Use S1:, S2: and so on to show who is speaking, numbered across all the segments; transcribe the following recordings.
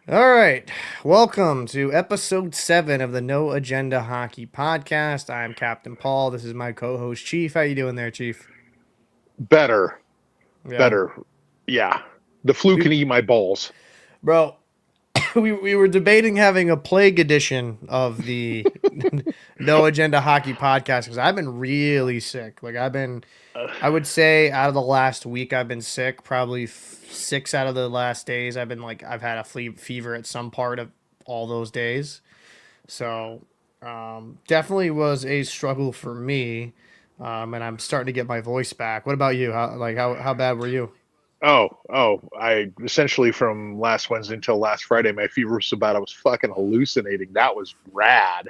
S1: All right. Welcome to episode 7 of the No Agenda Hockey Podcast. I'm Captain Paul. This is my co-host Chief. How you doing there, Chief?
S2: Better,
S1: Yeah.
S2: better. Yeah. The flu
S1: We,
S2: can eat my balls.
S1: bro, we were debating having a plague edition of the No Agenda Hockey Podcast cuz I've been really sick.
S2: Uh,
S1: I would say out of the last week I've been sick, probably 6 out of the last days I've had a fever at some part of all those days. So definitely was a struggle for me, and I'm starting to get my voice back. What about you? How bad were you?
S2: oh. I essentially from last Wednesday until last Friday, my fever was so bad I was fucking hallucinating. That was rad.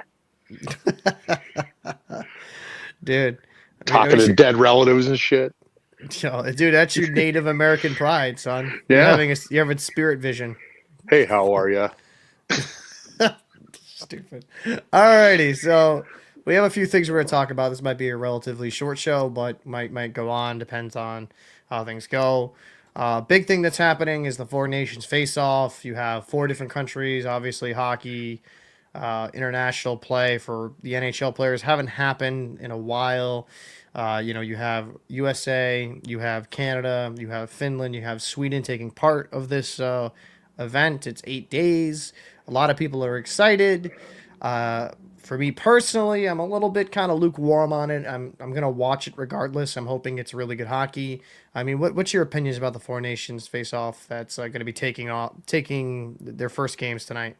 S1: Dude,
S2: Talking to dead relatives and shit.
S1: dude, that's your Native American pride, son.
S2: Yeah.
S1: You're having spirit vision.
S2: Hey, how are you?
S1: Stupid. Alrighty, so we have a few things we're going to talk about. This might be a relatively short show, but might go on. Depends on how things go. Big thing that's happening is the Four Nations face-off. You have four different countries. Obviously, hockey, international play for the NHL players haven't happened in a while. You have USA, you have Canada, you have Finland, you have Sweden taking part of this event. It's 8 days. A lot of people are excited. For me personally, I'm a little bit kind of lukewarm on it. I'm gonna watch it regardless. I'm hoping it's really good hockey. I mean, what's your opinions about the Four Nations face off that's going to be taking their first games tonight?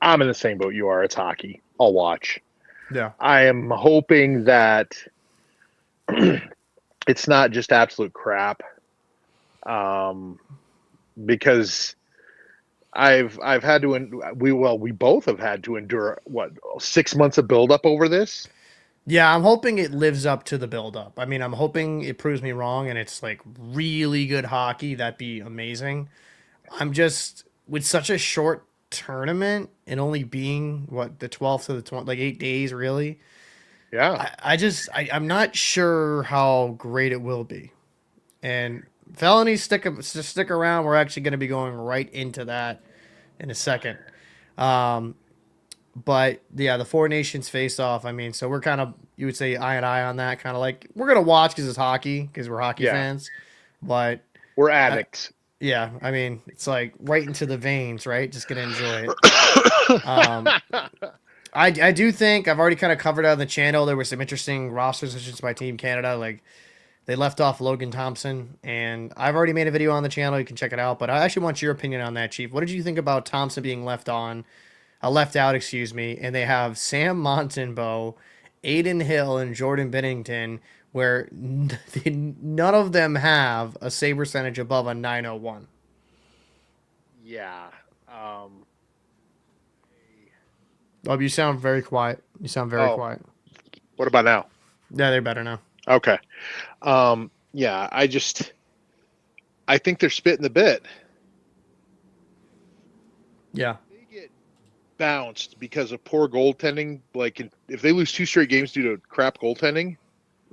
S2: I'm in the same boat you are. It's hockey. I'll watch.
S1: Yeah.
S2: I am hoping that it's not just absolute crap. Um, because I've had to we both have had to endure what 6 months of buildup over this.
S1: Yeah, I'm hoping it lives up to the build up. I mean, I'm hoping it proves me wrong and it's like really good hockey. That'd be amazing. I'm just with such a short tournament and only being what the 12th to the 20, like 8 days really.
S2: Yeah.
S1: I'm not sure how great it will be. And felonies stick around. We're actually going to be going right into that in a second. Um, but yeah, the Four Nations face off. I mean, so we're kind of you would say eye and eye on that. Kind of like we're gonna watch because it's hockey because we're hockey
S2: Yeah.
S1: fans. But
S2: We're
S1: uh,
S2: addicts.
S1: yeah, I mean, it's like right into the veins, right? Just gonna enjoy it. Um, I do think I've already kind of covered on the channel. There were some interesting roster decisions by Team Canada. Like they left off Logan Thompson, and I've already made a video on the channel. You can check it out. But I actually want your opinion on that, Chief. What did you think about Thompson being left out, excuse me, and they have Sam Montembeault, Aiden Hill, and Jordan Bennington, where none of them have a save percentage above a 901.
S2: Yeah. Um,
S1: Oh, you sound very quiet. You sound very
S2: oh,
S1: quiet.
S2: what about now?
S1: Yeah, they're better now.
S2: Okay. Yeah, I think they're spitting the bit.
S1: Yeah.
S2: They get bounced because of poor goaltending. Like if they lose two straight games due to crap goaltending,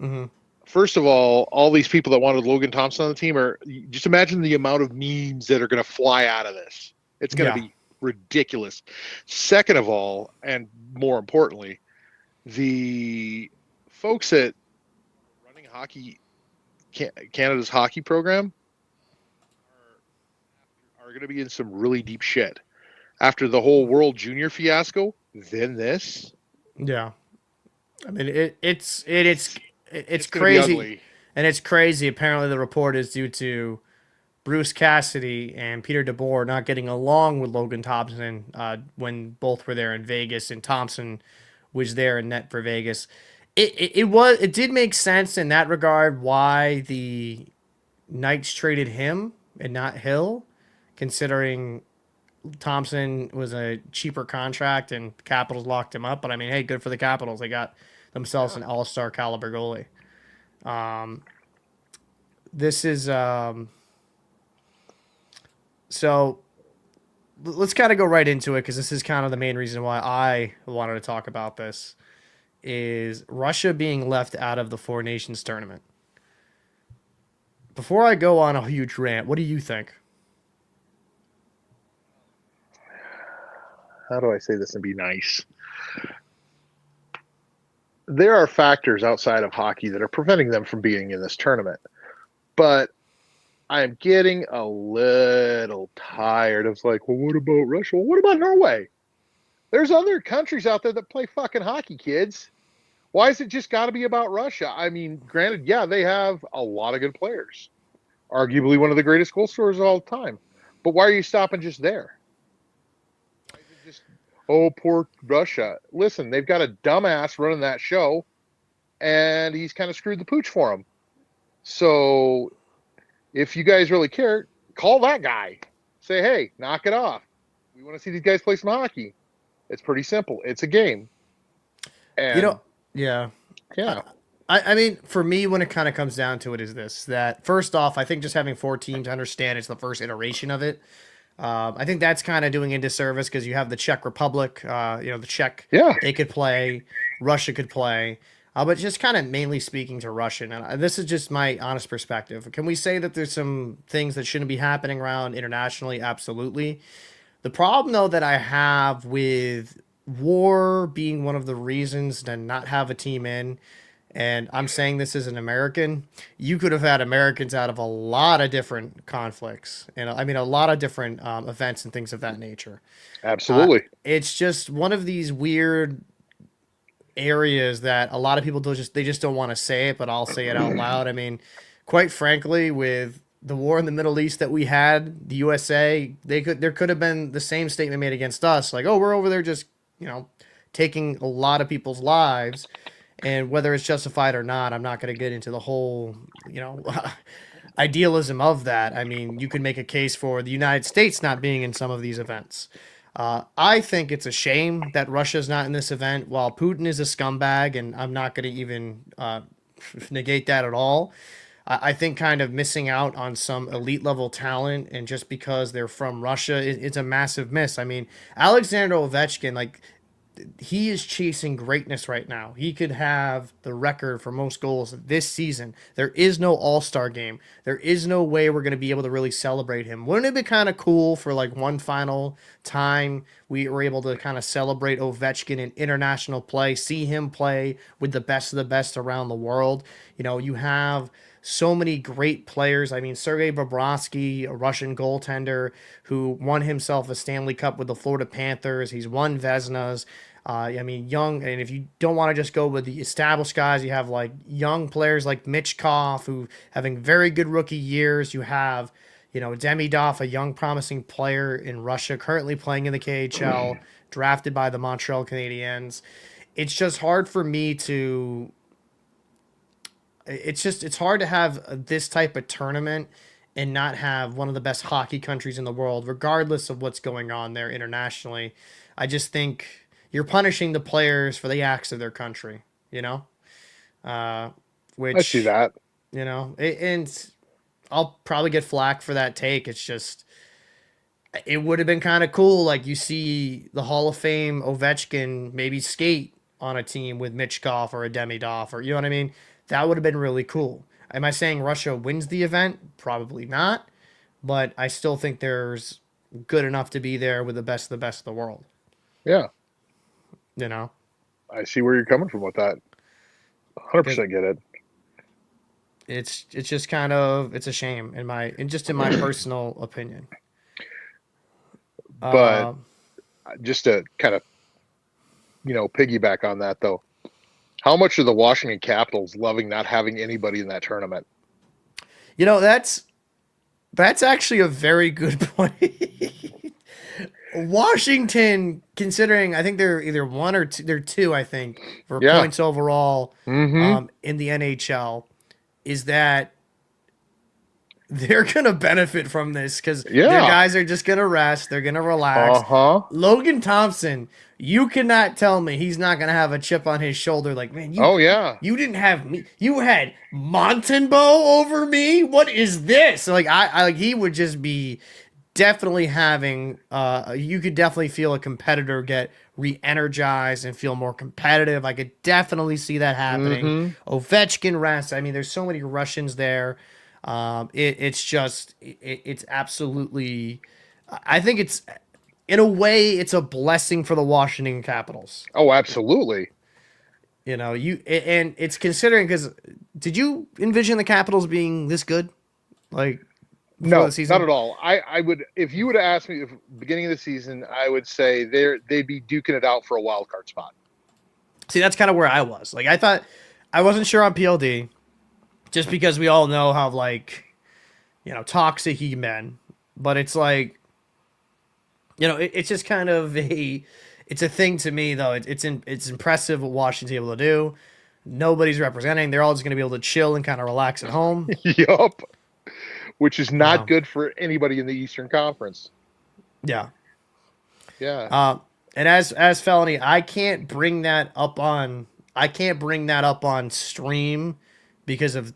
S1: Mm-hmm.
S2: first of all these people that wanted Logan Thompson on the team are just imagine the amount of memes that are going to fly out of this. It's going to
S1: Yeah.
S2: be ridiculous. Second of all, and more importantly, the folks at running hockey Canada's hockey program are going to be in some really deep shit after the whole World Junior fiasco. Then this,
S1: Yeah. I mean, it's
S2: it's going to be
S1: crazy,
S2: ugly.
S1: and it's crazy. Apparently, the report is due to Bruce Cassidy and Peter DeBoer not getting along with Logan Thompson when both were there in Vegas, and Thompson was there in net for Vegas. It did make sense in that regard why the Knights traded him and not Hill, considering Thompson was a cheaper contract and Capitals locked him up. But I mean, hey, good for the Capitals. They got themselves
S2: Yeah.
S1: an all-star caliber goalie. Um, this is so let's kind of go right into it because this is kind of the main reason why I wanted to talk about this is Russia being left out of the Four Nations tournament. Before I go on a huge rant, what do you think?
S2: how do I say this and be nice? There are factors outside of hockey that are preventing them from being in this tournament. But I'm getting a little tired of like, well, what about Russia? Well, what about Norway? There's other countries out there that play fucking hockey, kids. Why is it just got to be about Russia? I mean, granted, yeah, they have a lot of good players, arguably one of the greatest goal scorers of all time. But why are you stopping just there? Why is it just, oh, poor Russia? Listen, they've got a dumbass running that show, and he's kind of screwed the pooch for them. So if you guys really care, call that guy. Say, hey, knock it off. We want to see these guys play some hockey. It's pretty simple. It's a game.
S1: You
S2: And
S1: know, yeah.
S2: yeah.
S1: I mean, for me, when it kind of comes down to it, is this that first off, I think just having four teams understand it's the first iteration of it. I think that's kind of doing a disservice because you have the Czech Republic, the Czech,
S2: Yeah.
S1: they could play, Russia could play, but just kind of mainly speaking to Russian. And this is just my honest perspective. Can we say that there's some things that shouldn't be happening around internationally? Absolutely. The problem, though, that I have with war being one of the reasons to not have a team in, and I'm saying this as an American, you could have had Americans out of a lot of different conflicts, and I mean a lot of different events and things of that nature.
S2: Absolutely.
S1: It's just one of these weird areas that a lot of people just don't want to say it, but I'll say it out loud. I mean, quite frankly, with the war in the Middle East that we had, the USA, there could have been the same statement made against us, like, oh, we're over there just taking a lot of people's lives, and whether it's justified or not, I'm not going to get into the whole idealism of that. I mean, you could make a case for the United States not being in some of these events. I think it's a shame that Russia's not in this event. While Putin is a scumbag, and I'm not going to even negate that at all, I think kind of missing out on some elite level talent, and just because they're from Russia, it's a massive miss. I mean, Alexander Ovechkin, like, he is chasing greatness right now. He could have the record for most goals this season. There is no All-Star game. There is no way we're going to be able to really celebrate him. Wouldn't it be kind of cool for like one final time we were able to kind of celebrate Ovechkin in international play, see him play with the best of the best around the world? You have so many great players. I mean, Sergei Bobrovsky, a Russian goaltender who won himself a Stanley Cup with the Florida Panthers. He's won Vezinas. I mean, young, and if you don't want to just go with the established guys, you have like young players like Michkov who having very good rookie years. You have, Demidov, a young promising player in Russia, currently playing in the KHL, drafted by the Montreal Canadiens. It's just hard for me to. It's hard to have this type of tournament and not have one of the best hockey countries in the world, regardless of what's going on there internationally. I just think you're punishing the players for the acts of their country,
S2: I see
S1: which,
S2: that.
S1: and I'll probably get flack for that take. It's just, it would have been kind of cool. Like, you see the Hall of Fame Ovechkin maybe skate on a team with Michkov or a Demidov, or, you know what I mean? That would have been really cool. Am I saying Russia wins the event? Probably not. But I still think there's good enough to be there with the best of the world.
S2: Yeah.
S1: You know?
S2: I see where you're coming from with that. 100% get it.
S1: It's just kind of, it's a shame in my personal opinion.
S2: But
S1: Uh,
S2: just to kind of, piggyback on that though, how much are the Washington Capitals loving not having anybody in that tournament?
S1: that's actually a very good point. Washington, considering I think they're either one or two, they're two, I think, for
S2: Yeah.
S1: points overall
S2: Mm-hmm.
S1: in the NHL, is that they're gonna benefit from this because their
S2: Yeah.
S1: guys are just gonna rest, they're gonna relax.
S2: Uh-huh.
S1: Logan Thompson, you cannot tell me he's not gonna have a chip on his shoulder. Like, man,
S2: Oh yeah.
S1: you didn't have me. You had Montembeau over me. What is this? Like, I like, he would just be definitely having. You could definitely feel a competitor get re-energized and feel more competitive. I could definitely see that happening.
S2: Mm-hmm.
S1: Ovechkin rest. I mean, there's so many Russians there. It's absolutely. I think it's in a way, it's a blessing for the Washington Capitals.
S2: Oh, absolutely.
S1: And it's considering because did you envision the Capitals being this good, like before the
S2: No, not
S1: season?
S2: at all. I would, if you would have asked me if beginning of the season, I would say they'd be duking it out for a wild card spot.
S1: See, that's kind of where I was. Like, I thought I wasn't sure on PLD, just because we all know how like toxic he been, but it's like it's just kind of it's a thing to me though. It's impressive what Washington's able to do. Nobody's representing. They're all just going to be able to chill and kind of relax at home.
S2: Yup. Which is not
S1: Um,
S2: good for anybody in the Eastern Conference.
S1: yeah.
S2: Yeah.
S1: And as felony, I can't bring that up on stream because of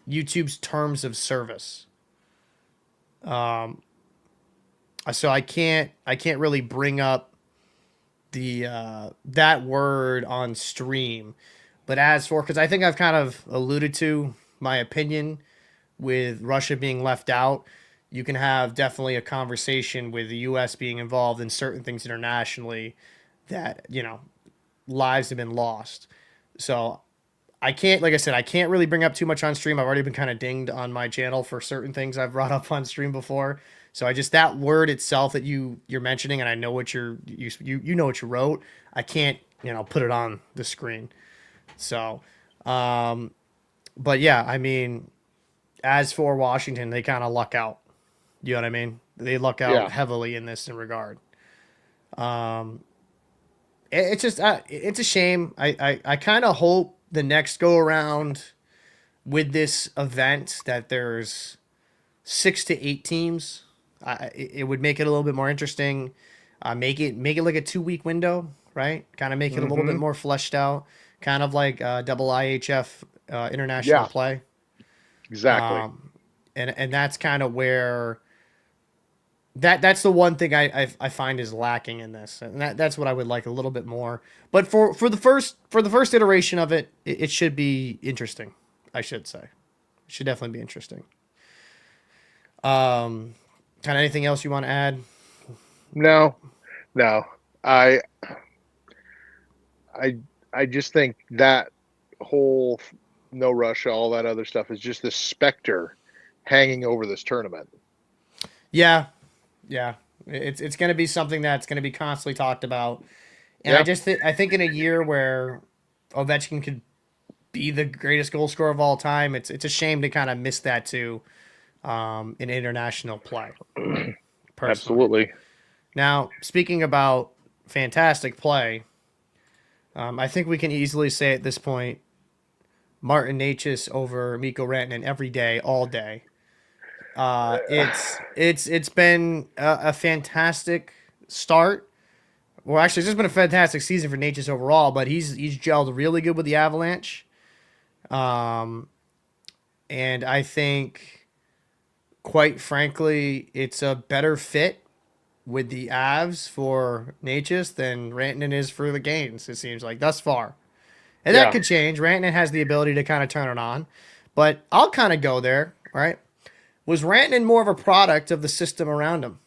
S1: YouTube's terms of service. So I can't really bring up the that word on stream. But as for because I think I've kind of alluded to my opinion with Russia being left out, you can have definitely a conversation with the U.S. being involved in certain things internationally that lives have been lost. So I can't, like I said, I can't really bring up too much on stream. I've already been kind of dinged on my channel for certain things I've brought up on stream before. So I just that word itself that you're mentioning, and I know what you know what you wrote. I can't put it on the screen. So, but yeah, I mean, as for Washington, they kind of luck out. You know what I mean? They luck out
S2: Yeah.
S1: heavily in this in regard. Um, it's just it's a shame. I kind of hope the next go around with this event that there's 6 to 8 teams. It would make it a little bit more interesting. Make it like a 2 week window, right? Kind of make it a little bit
S2: Mm-hmm.
S1: more fleshed out, kind of like double IHF international
S2: Yeah.
S1: play.
S2: Exactly.
S1: Um, and that's kind of where that's the one thing I find is lacking in this, and that's what I would like a little bit more. But for the first iteration of it should be interesting. I should say, it should definitely be interesting. Um, kind of anything else you want to add?
S2: No. No. I I I just think that whole no Russia, all that other stuff is just the specter hanging over this tournament.
S1: Yeah, yeah. It's going to be something that's going to be constantly talked about, and
S2: Yeah.
S1: I think in a year where Ovechkin could be the greatest goal scorer of all time, it's a shame to kind of miss that too in international play. Personally,
S2: Absolutely.
S1: now speaking about fantastic play, I think we can easily say at this point, Martin Necas over Mikko Rantanen every day, all day. It's been a fantastic start. Well, actually, it's just been a fantastic season for Necas overall. But he's gelled really good with the Avalanche, um, and I think, quite frankly, it's a better fit with the Avs for Necas than Rantanen is for the Canes. It seems like thus far, and that
S2: Yeah.
S1: could change. Rantanen has the ability to kind of turn it on, but I'll kind of go there. All right, was Rantanen more of a product of the system around him?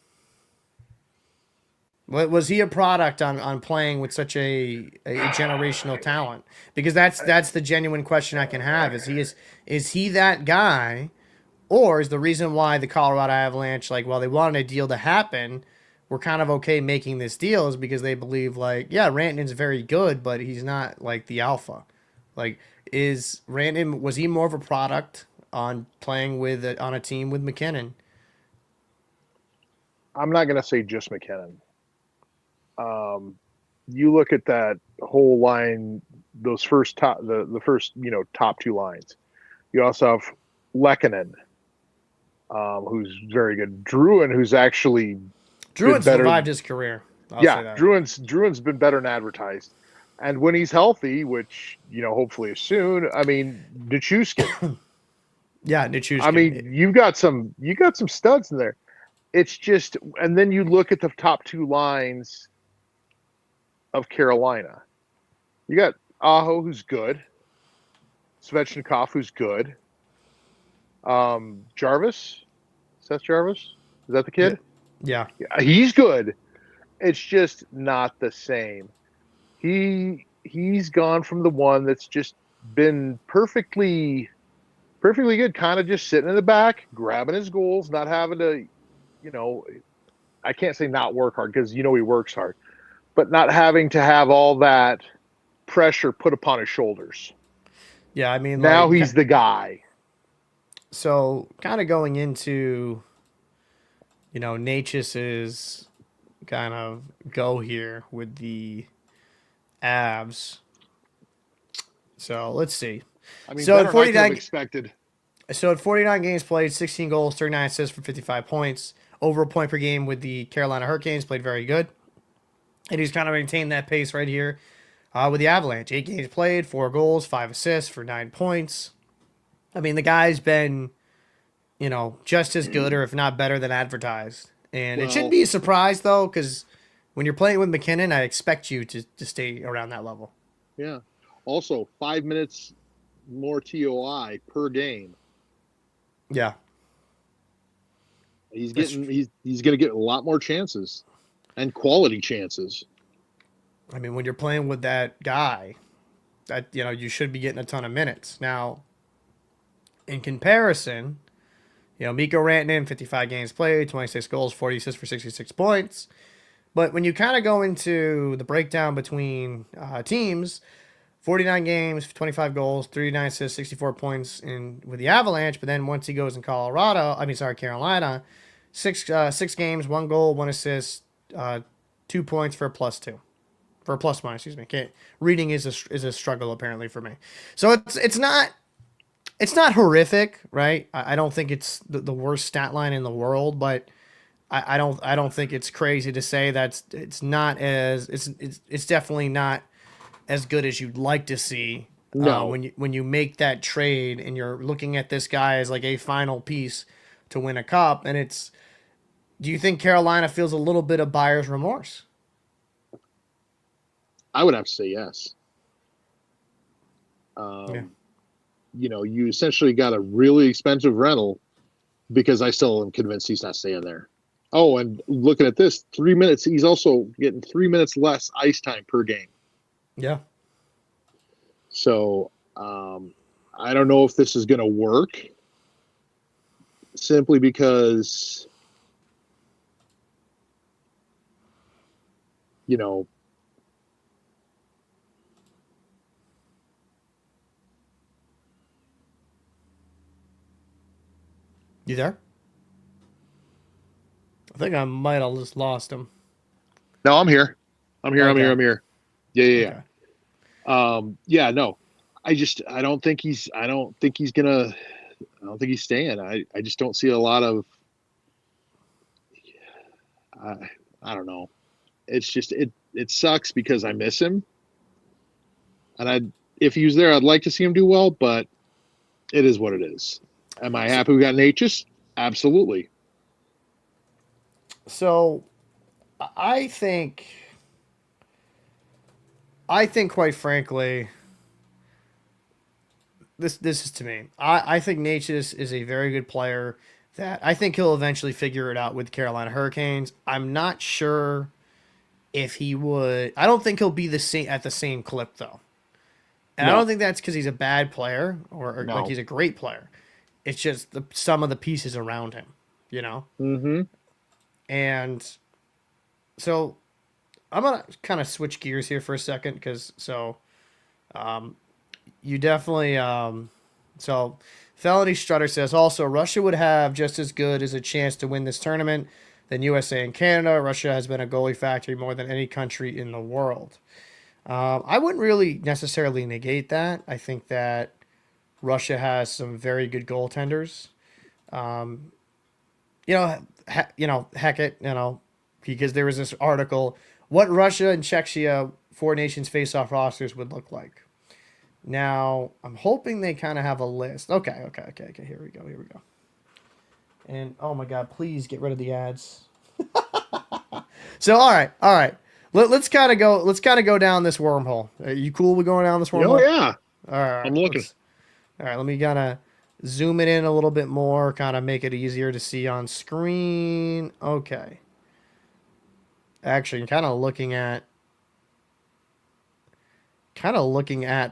S1: Was he a product on playing with such a generational talent? Because that's the genuine question I can have. Is he that guy, or is the reason why the Colorado Avalanche, like, while they wanted a deal to happen, were kind of okay making this deal is because they believe, like, yeah, Rantanen's very good, but he's not like the alpha. Like, is Rantanen, was he more of a product on playing with on a team with McKinnon?
S2: I'm not going to say just McKinnon. You look at that whole line, those first top, the first, top two lines. You also have Lehkonen, who's very good. Druin, who's actually been
S1: Druin
S2: better.
S1: survived his career. I'll say
S2: Yeah,
S1: that.
S2: Druin's been better than advertised. And when he's healthy, which, hopefully is soon, I mean, Nichushkin.
S1: Yeah,
S2: I
S1: Nichushkin.
S2: mean, you got some studs in there. It's just, and then you look at the top two lines of Carolina. You got Aho, who's good. Svechnikov, who's good. Jarvis, Seth Jarvis, is that the
S1: Yeah,
S2: kid?
S1: Yeah.
S2: He's good. It's just not the same. He's gone from the one that's just been perfectly good, kind of just sitting in the back, grabbing his goals, not having to, you know, I can't say not work hard because he works hard, but not having to have all that pressure put upon his shoulders.
S1: Yeah. I mean,
S2: Now
S1: like,
S2: he's the guy.
S1: so kind of going into, Natchez kind of go here with the Avs. So let's see.
S2: I mean,
S1: So in
S2: better than I could have
S1: 49,
S2: expected.
S1: so in 49 games played, 16 goals, 39 assists for 55 points, over a point per game with the Carolina Hurricanes. Played very good, and he's kind of maintained that pace right here with the Avalanche. 8 games played, 4 goals, 5 assists for 9 points. I mean, the guy's been just as good or if not better than advertised. And it shouldn't
S2: Well,
S1: be a surprise though, because when you're playing with McKinnon, I expect you to stay around that level.
S2: yeah. Also, 5 minutes more TOI per game.
S1: Yeah,
S2: He's
S1: that's.
S2: getting he's going to get a lot more chances and quality chances.
S1: I mean, when you're playing with that guy, that you should be getting a ton of minutes. Now, in comparison, Mikko Rantanen, 55 games played, 26 goals, 40 assists for 66 points. But when you kind of go into the breakdown between teams, 49 games, 25 goals, 39 assists, 64 points in with the Avalanche. But then once he goes in Carolina, 6 games, 1 goal, 1 assist, 2 points for a +2, for a plus minus. Excuse me. Reading is a struggle apparently for me. So it's not horrific, right? I don't think it's the worst stat line in the world, but I don't think it's crazy to say that it's definitely not as good as you'd like to see
S2: No,
S1: when you make that trade and you're looking at this guy as like a final piece to win a cup. And do you think Carolina feels a little bit of buyer's remorse?
S2: I would have to say yes.
S1: Yeah.
S2: You essentially got a really expensive rental because I still am convinced he's not staying there. Oh, and looking at this, 3 minutes, he's also getting 3 minutes less ice time per game.
S1: Yeah.
S2: So I don't know if this is going to work simply because, you know,
S1: You there? I think I might have just lost him.
S2: no, I'm here. I'm here. I'm here.
S1: Okay.
S2: I'm here. Yeah, yeah,
S1: Okay.
S2: yeah. Yeah, no. I don't think he's staying. I just don't see a lot of, I, I don't know. It's just, it sucks because I miss him. And if he was there, I'd like to see him do well, but it is what it is. Am I happy we got Natchez? Absolutely.
S1: So I think quite frankly, this is to me. I think Natchez is a very good player that I think he'll eventually figure it out with Carolina Hurricanes. I'm not sure if he would. I don't think he'll be the same at the same clip though. And I don't
S2: No,
S1: think that's because he's a bad player or like
S2: no.
S1: he's a great player. It's just some of the pieces around him, you know?
S2: Mm-hmm.
S1: And so I'm going to kind of switch gears here for a second um, you definitely, so Felony Strutter says also Russia would have just as good as a chance to win this tournament than USA and Canada. Russia has been a goalie factory more than any country in the world. I wouldn't really necessarily negate that. I think that Russia has some very good goaltenders. Um, heck it, because there was this article, what Russia and Czechia four nations face-off rosters would look like. Now, I'm hoping they kind of have a list. Okay. Here we go. And oh my God, please get rid of the ads. So all right. Let's kind of go. Let's kind of go down this wormhole. Are you cool with going down this
S2: Oh
S1: wormhole?
S2: yeah.
S1: All right.
S2: I'm looking.
S1: Let's. All right. Let me kind of zoom it in a little bit more. Kind of make it easier to see on screen. Okay. actually kind of looking at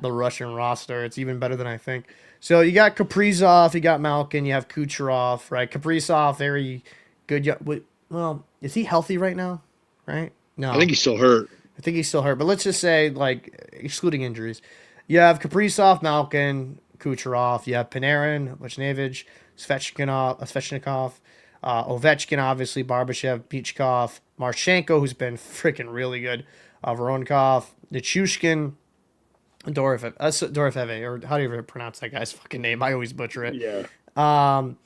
S1: the Russian roster. It's even better than I think. So you got Kaprizov, you got Malkin, you have Kucherov, right? Kaprizov, very good. Well, is he healthy right now? Right?
S2: I think
S1: No,
S2: he's still hurt.
S1: I think he's still hurt. But let's just say, like, excluding injuries, you have Kaprizov, Malkin, Kucherov. You have Panarin, Vachnevich, Svechnikov, Ovechkin, obviously, Barbashev, Bichkov, Marchenko, who's been freaking really good, Voronkov, Nichushkin, Dorofeve, or how do you ever pronounce that guy's fucking name? I always butcher it.
S2: Yeah.
S1: Um,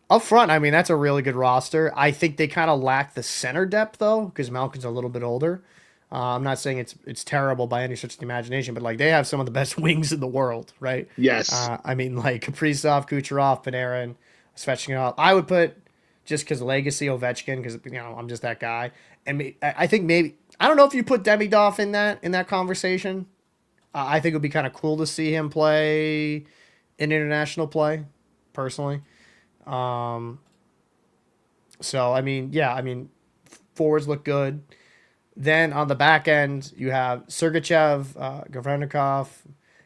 S1: Up front, I mean, that's a really good roster. I think they kind of lack the center depth though, because Malkin's a little bit older. I'm not saying it's terrible by any stretch of the imagination, but like they have some of the best wings in the world, right?
S2: Yes.
S1: I mean, like Kaprizov, Kucherov, Panarin, Svechnikov. I would put just because legacy Ovechkin, because I'm just that guy. And I think maybe I don't know if you put Demidov in that conversation. I think it would be kind of cool to see him play in international play, personally. Um, so I mean, yeah, I mean, forwards look good. Then on the back end, you have Sergachev,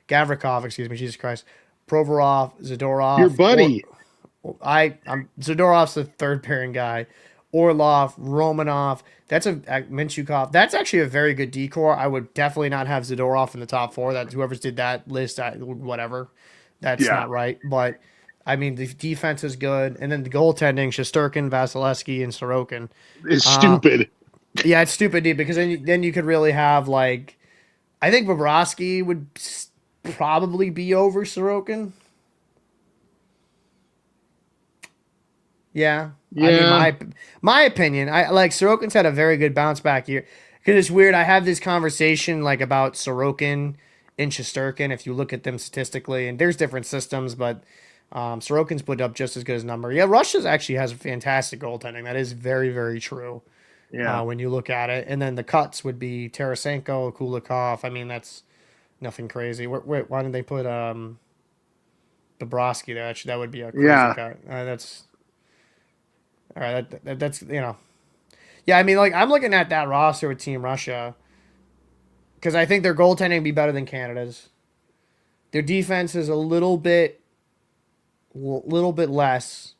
S1: Gavrikov, excuse me, Jesus Christ, Provorov,
S2: Your
S1: Zadorov, or
S2: buddy.
S1: I'm Zadorov's the third pairing guy. Orlov, Romanov. That's a Minchukov. That's actually a very good decor. I would definitely not have Zadorov in the top four. That whoever's did that list, whatever, that's
S2: Yeah.
S1: not right. But I mean, the defense is good, and then the goaltending: Shosturkin, Vasilevsky, and Sorokin.
S2: It's
S1: Uh,
S2: stupid.
S1: yeah, it's stupid, dude, because then you could really have like I think Bobrovsky would probably be over Sorokin. Yeah, I mean
S2: Yeah.
S1: my opinion. I like Sorokin's had a very good bounce back year because it's weird. I have this conversation like about Sorokin and Shesterkin. If you look at them statistically, and there's different systems, but Sorokin's put up just as good as number. Yeah, Russia's actually has fantastic goaltending. That is very true
S2: Yeah.
S1: when you look at it. And then the cuts would be Tarasenko, Kulikov. I mean that's nothing crazy. Why didn't they put Bobrovsky there? Actually, that would be a crazy
S2: Yeah.
S1: cut. That's all right. That's Yeah, I mean, like I'm looking at that roster with Team Russia because I think their goaltending would be better than Canada's. Their defense is a little bit less,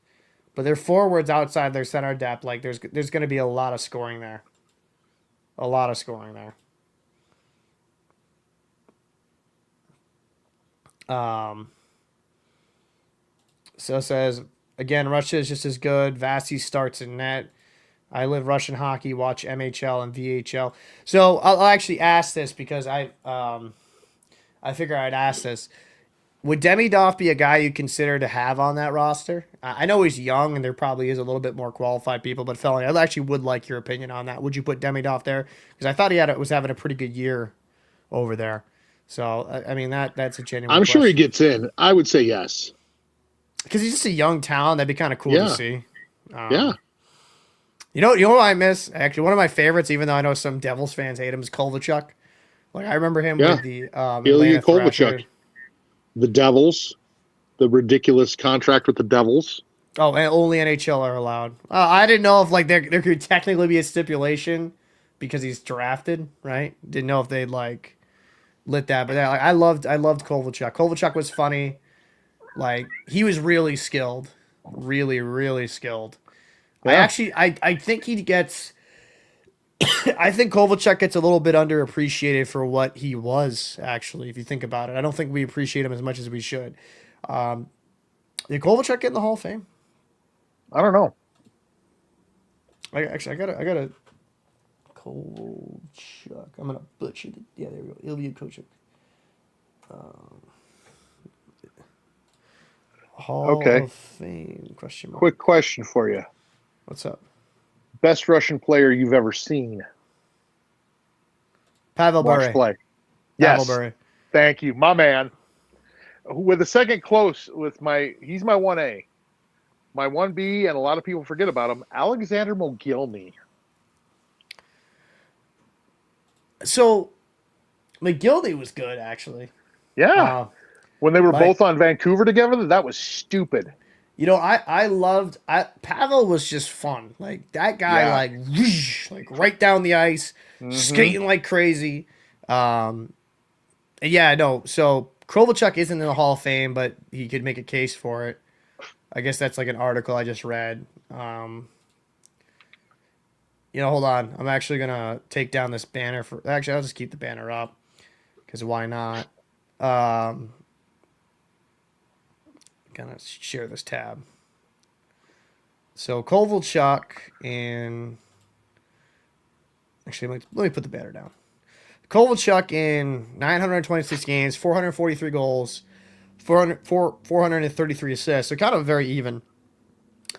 S1: but their forwards outside their center depth, like there's going to be a lot of scoring there, a lot of scoring there. Um, so it says again, Russia is just as good. Vasi starts in net. I live Russian hockey, watch MHL and VHL. So I'll actually ask this because I figure I'd ask this. Would Demidov be a guy you consider to have on that roster? I know he's young and there probably is a little bit more qualified people, but Felony, I actually would like your opinion on that. Would you put Demidov there? Because I thought was having a pretty good year over there. So I mean that's a genuine
S2: I'm sure he
S1: question.
S2: gets in. I would say yes.
S1: Because he's just a young talent. That'd be kind of cool to
S2: Yeah.
S1: see.
S2: Yeah.
S1: Um, you know what I miss? Actually, one of my favorites, even though I know some Devils fans hate him, is Kovalchuk. Like I remember him
S2: Yeah.
S1: with the
S2: Ilya
S1: Atlanta
S2: Kovalchuk.
S1: Thrashers.
S2: The Devils. The ridiculous contract with the Devils.
S1: Oh, and only NHL are allowed. I didn't know if like there could technically be a stipulation because he's drafted, right? Didn't know if they'd like lit that, but yeah, like I loved Kovalchuk. Kovalchuk was funny. Like he was really skilled, really skilled.
S2: Yeah.
S1: I think he gets. I think Kovalchuk gets a little bit underappreciated for what he was. Actually, if you think about it, I don't think we appreciate him as much as we should. Um, did Kovalchuk get in the Hall of Fame?
S2: I don't know.
S1: I gotta Kovalchuk. I'm gonna butcher the yeah. There we go. Ilya Kovalchuk. Um, Hall
S2: Okay.
S1: of Fame? Question mark.
S2: Quick question for you.
S1: What's up?
S2: Best Russian player you've ever seen
S1: Pavel
S2: watch
S1: Bure.
S2: play?
S1: Pavel
S2: Yes.
S1: Bure.
S2: Thank you, my man. With a second close with he's my 1A. My 1B, and a lot of people forget about him, Alexander Mogilny.
S1: So McGildy was good actually.
S2: Yeah.
S1: Uh,
S2: When they were
S1: like
S2: both on Vancouver together, that was stupid.
S1: I loved Pavel was just fun. Like that guy,
S2: Yeah.
S1: like whoosh, like right down the ice,
S2: Mm-hmm.
S1: skating like crazy. And yeah, no. So Kovalchuk isn't in the Hall of Fame, but he could make a case for it. I guess that's like an article I just read. Hold on. I'm actually gonna take down this banner for. Actually, I'll just keep the banner up because why not? Um, gonna share this tab. So Kovalchuk in. Actually, let me put the banner down. Kovalchuk in 926 games, 443 goals, 433 assists. So kind of very even.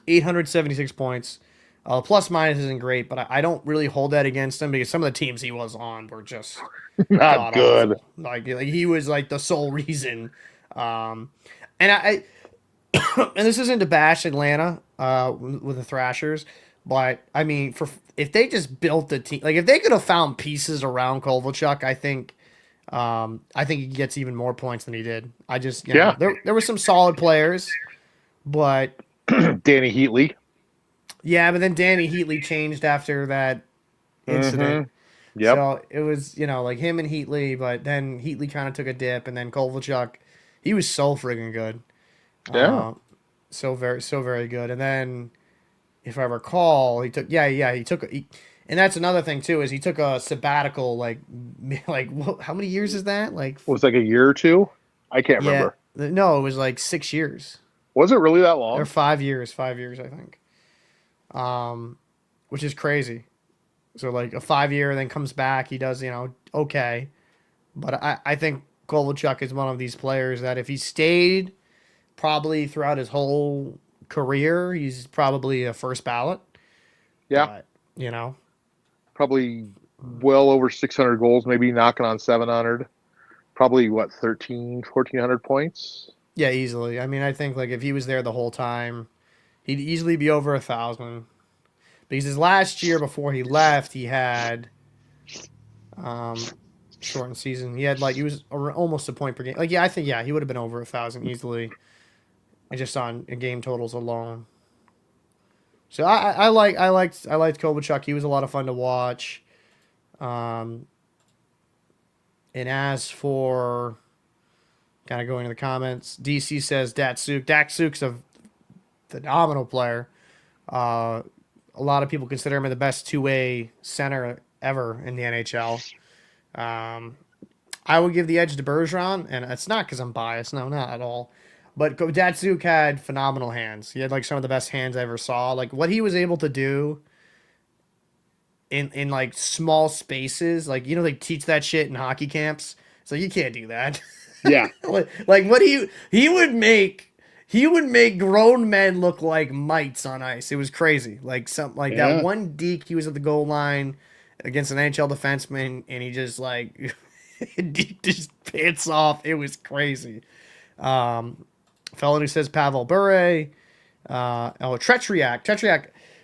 S1: 876 points. Plus minus isn't great, but I don't really hold that against him because some of the teams he was on were just
S2: Not
S1: god
S2: good.
S1: awful. Like he was like the sole reason. Um, and I and this isn't to bash Atlanta with the Thrashers, but I mean, for if they just built the team, like if they could have found pieces around Kovalchuk, I think he gets even more points than he did. I just
S2: Yeah.
S1: there were some solid players, but
S2: Danny Heatley.
S1: yeah, but then Danny Heatley changed after that incident.
S2: Mm-hmm. Yep.
S1: So it was, like him and Heatley, but then Heatley kind of took a dip, and then Kovalchuk, he was so friggin' good.
S2: Yeah.
S1: Uh, so very good. And then, if I recall, he took, and that's another thing too, is he took a sabbatical, how many years is that?
S2: Was it like a year or two? I can't
S1: Yeah,
S2: remember.
S1: no, it was like 6 years
S2: Was it really that
S1: or
S2: long?
S1: 5 years, 5 years, I think. Um, which is crazy. So like a 5 year, then comes back. He does, okay. But I think Kovalchuk is one of these players that if he stayed probably throughout his whole career, he's probably a first ballot.
S2: Yeah.
S1: But you know,
S2: Probably well over 600 goals, maybe knocking on 700. Probably what, 13, 1400 points?
S1: yeah, easily. I mean, I think like if he was there the whole time, he'd easily be over 1,000. Because his last year before he left, he had um shortened season. He had like he was almost a point per game. Like yeah, I think yeah, he would have been over 1,000 easily, and just on game totals alone. So I liked Kovalchuk. He was a lot of fun to watch. Um, and as for kind of going to the comments, DC says Datsuk. Datsuk's a phenomenal player. Uh, a lot of people consider him the best two-way center ever in the NHL. Um, I would give the edge to Bergeron, and it's not because I'm biased. No, not at all. But Datsuk had phenomenal hands. He had like some of the best hands I ever saw. Like what he was able to do in like small spaces. Like they teach that shit in hockey camps. So you can't do that.
S2: Yeah.
S1: Like what he would make grown men look like mites on ice. It was crazy. Like some like that
S2: Yeah.
S1: one deke he was at the goal line against an NHL defenseman and he just like deked his pants off. It was crazy. Um Felony says Pavel Bure.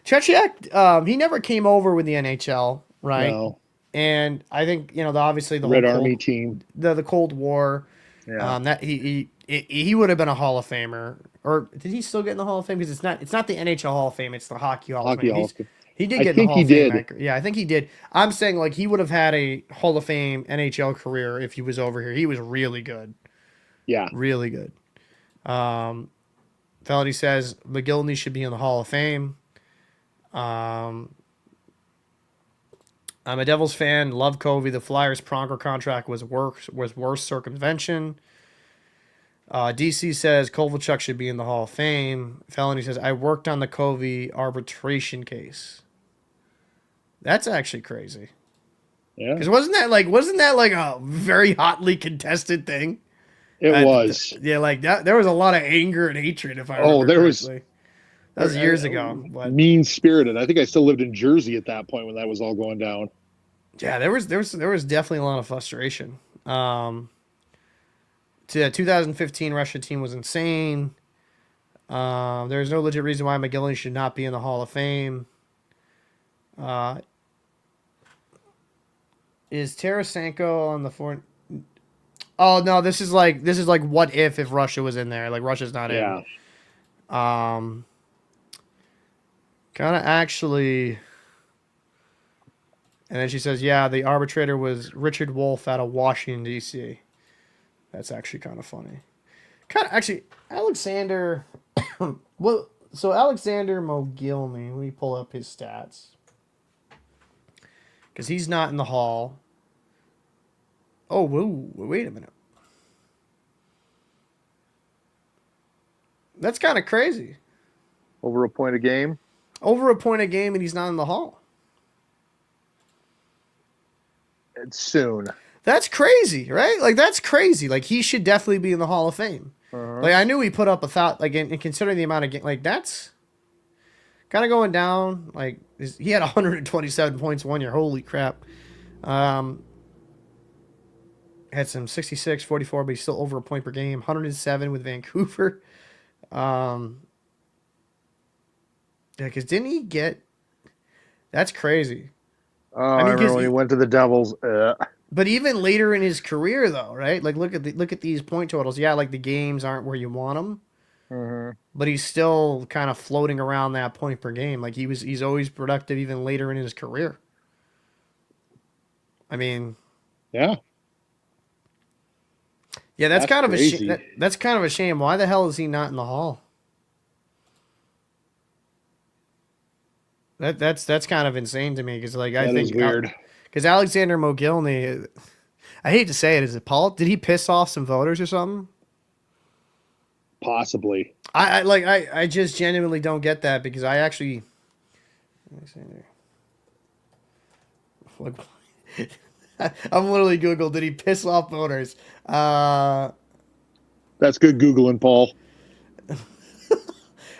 S1: Tretriak, he never came over with the NHL, right?
S2: No.
S1: And I think obviously the whole
S2: Red Army team.
S1: the Cold War,
S2: Yeah.
S1: that he would have been a Hall of Famer, or did he still get in the Hall of Fame? Because it's not the NHL Hall of Fame, it's the Hockey Hall of
S2: Hockey
S1: Fame.
S2: Hall of Fame.
S1: He did
S2: I
S1: get in the
S2: think
S1: Hall
S2: he
S1: of Fame.
S2: did.
S1: Yeah, I think he did. I'm saying like he would have had a Hall of Fame NHL career if he was over here. He was really good,
S2: Yeah.
S1: really good. Um, Felony says McGillney should be in the Hall of Fame. Um, I'm a Devils fan. Love Covey. The Flyers' Pronger contract was worse circumvention. DC says Kovalchuk should be in the Hall of Fame. Felony says I worked on the Covey arbitration case. That's actually crazy.
S2: Yeah.
S1: Because wasn't that like a very hotly contested thing?
S2: It was.
S1: Yeah, like that. There was a lot of anger and hatred, if I
S2: Oh,
S1: remember
S2: there was
S1: correctly. That was years ago, but
S2: mean spirited. I think I still lived in Jersey at that point when that was all going down.
S1: yeah, there was definitely a lot of frustration. The 2015 Russia team was insane. There's no legit reason why McGillney should not be in the Hall of Fame. Uh, is Tarasenko on the four? Oh no, this is like what if Russia was in there? Like Russia's not in.
S2: Yeah.
S1: Um, kind of actually. And then she says, "Yeah, the arbitrator was Richard Wolff out of Washington D.C." That's actually kind of funny. Kind of actually, Alexander. Well, so Alexander Mogilny. Let me pull up his stats because he's not in the hall. Oh, whoa, wait a minute. That's kind of crazy.
S2: Over a point a game.
S1: Over a point a game, and he's not in the hall.
S2: It's soon.
S1: That's crazy, right? Like that's crazy. Like he should definitely be in the Hall of Fame.
S2: Uh-huh.
S1: Like I knew he put up a thought. Like in considering the amount of game, like that's kind of going down. Like he had 127 points 1 year. Holy crap. Um, had some 66, 44, but he's still over a point per game. 107 with Vancouver. Um, yeah, because didn't he get? That's crazy.
S2: Oh,
S1: I
S2: I
S1: mean,
S2: remember when he went to the Devils.
S1: but even later in his career, though, right? Like look at these point totals. Yeah, like the games aren't where you want them,
S2: Mhm.
S1: but he's still kind of floating around that point per game. Like he's always productive even later in his career. I mean,
S2: Yeah,
S1: yeah, that's
S2: that's
S1: kind of a
S2: crazy.
S1: that's kind of a shame. Why the hell is he not in the hall? That's kind of insane to me because like I
S2: That is
S1: think
S2: weird.
S1: because Alexander Mogilny, I hate to say it, is it Paul? Did he piss off some voters or something?
S2: Possibly.
S1: I just genuinely don't get that because I actually. Let me see there. Like, I'm literally Google. Did he piss off voters?
S2: That's good Googling, Paul.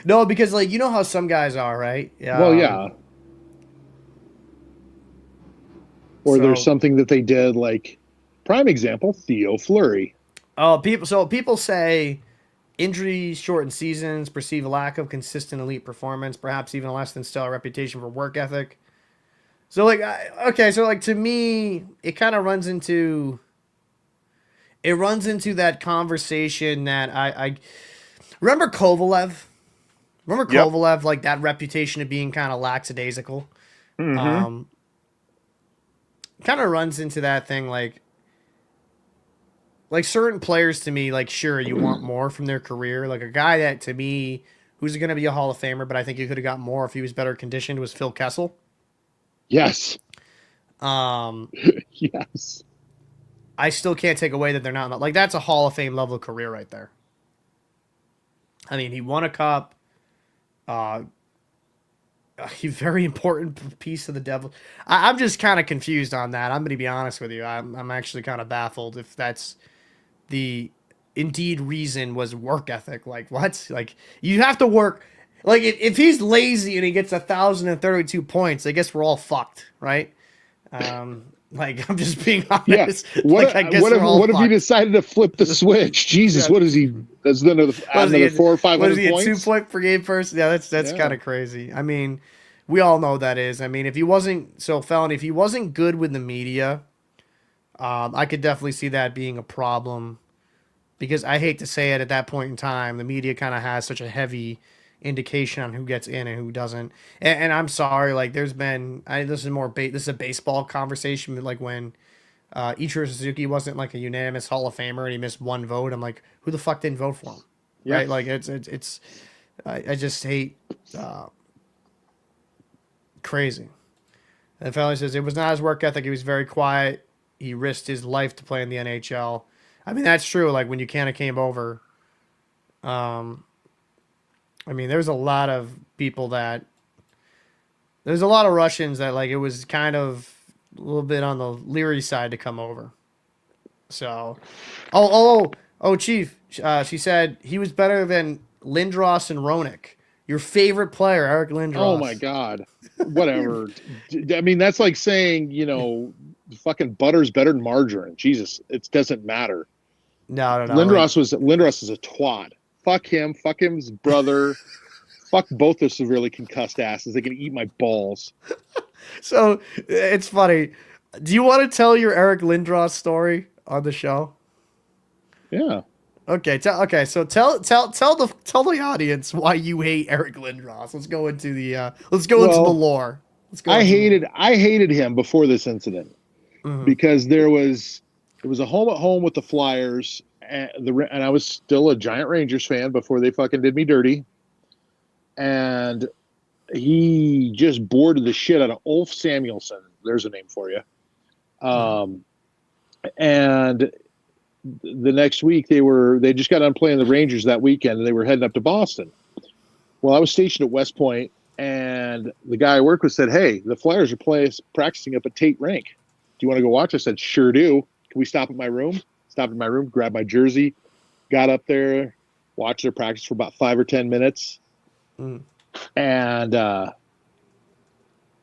S1: No, because like you know how some guys are, right?
S2: Well, yeah. Or there's
S1: So
S2: something that they did, like prime example, Theo Fleury.
S1: people say injuries, shortened seasons, perceive a lack of consistent elite performance, perhaps even a less than stellar reputation for work ethic. So like, okay, so like to me, it kind of runs into that conversation that I remember Kovalev. Remember
S2: Yep.
S1: Kovalev, like that reputation of being kind of lackadaisical.
S2: Mm-hmm.
S1: Um, kind of runs into that thing like certain players to me, like sure you want more from their career. Like a guy that to me who's going to be a Hall of Famer, but I think he could have got more if he was better conditioned was Phil Kessel.
S2: Yes.
S1: Um,
S2: Yes.
S1: I still can't take away that they're not like that's a Hall of Fame level career right there. I mean, he won a cup. Uh, a very important piece of the devil. I'm just kind of confused on that. I'm going to be honest with you. I'm actually kind of baffled if that's the indeed reason was work ethic. Like what? Like you have to work. Like if he's lazy and he gets 1,032 points, I guess we're all fucked, right? Like I'm just being
S2: Yeah.
S1: honest. Like I guess we're all
S2: What if he
S1: fucked.
S2: decided to flip the switch? Jesus,
S1: Yeah.
S2: what is he? That's
S1: Was he
S2: another
S1: at,
S2: 400 or five
S1: was
S2: hundred
S1: he at two
S2: points.
S1: point per game person? Yeah, that's kind
S2: Yeah.
S1: of crazy. I mean, we all know that is. I mean, if he wasn't so felony, if he wasn't good with the media, I could definitely see that being a problem. Because I hate to say it, at that point in time, the media kind of has such a heavy indication on who gets in and who doesn't. And I'm sorry, like there's been this is this is a baseball conversation, but like when Ichiro Suzuki wasn't like a unanimous Hall of Famer and he missed one vote. I'm like, who the fuck didn't vote for him?
S2: Yeah.
S1: Right? Like it's I just hate crazy. And finally says it was not his work ethic. He was very quiet. He risked his life to play in the NHL. I mean that's true. Like when Buchanan came over, um, I mean there's a lot of people that there's a lot of Russians that like it was kind of a little bit on the leery side to come over. So, Chief. She said he was better than Lindros and Roenick. Your favorite player, Eric
S2: Oh my
S1: Lindros.
S2: God. Whatever. I mean, that's like saying, fucking butter's better than margarine. Jesus, it doesn't matter.
S1: No. Like,
S2: Lindros is a twat. Fuck him. Fuck him's brother. Fuck both the severely concussed asses. They can eat my balls.
S1: so it's funny. Do you want to tell your Eric Lindros story on the show?
S2: Yeah.
S1: Okay. So tell the audience why you hate Eric Lindros. Let's go into the
S2: Well,
S1: lore. Let's go into the lore.
S2: I hated him before this incident
S1: Mm-hmm.
S2: because there was a home at home with the Flyers, and I was still a giant Rangers fan before they fucking did me dirty, and he just boarded the shit out of Ulf Samuelsson. There's a name for you.
S1: Mm-hmm.
S2: Um, and the next week they just got done playing the Rangers that weekend, and they were heading up to Boston. Well, I was stationed at West Point, and the guy I work with said, "Hey, the Flyers are practicing up at Tate Rink. Do you want to go watch?" I said, "Sure do. Can we stop at my room?" Stopped at my room, grabbed my jersey, got up there, watched their practice for about 5 or 10 minutes,
S1: Mm-hmm.
S2: and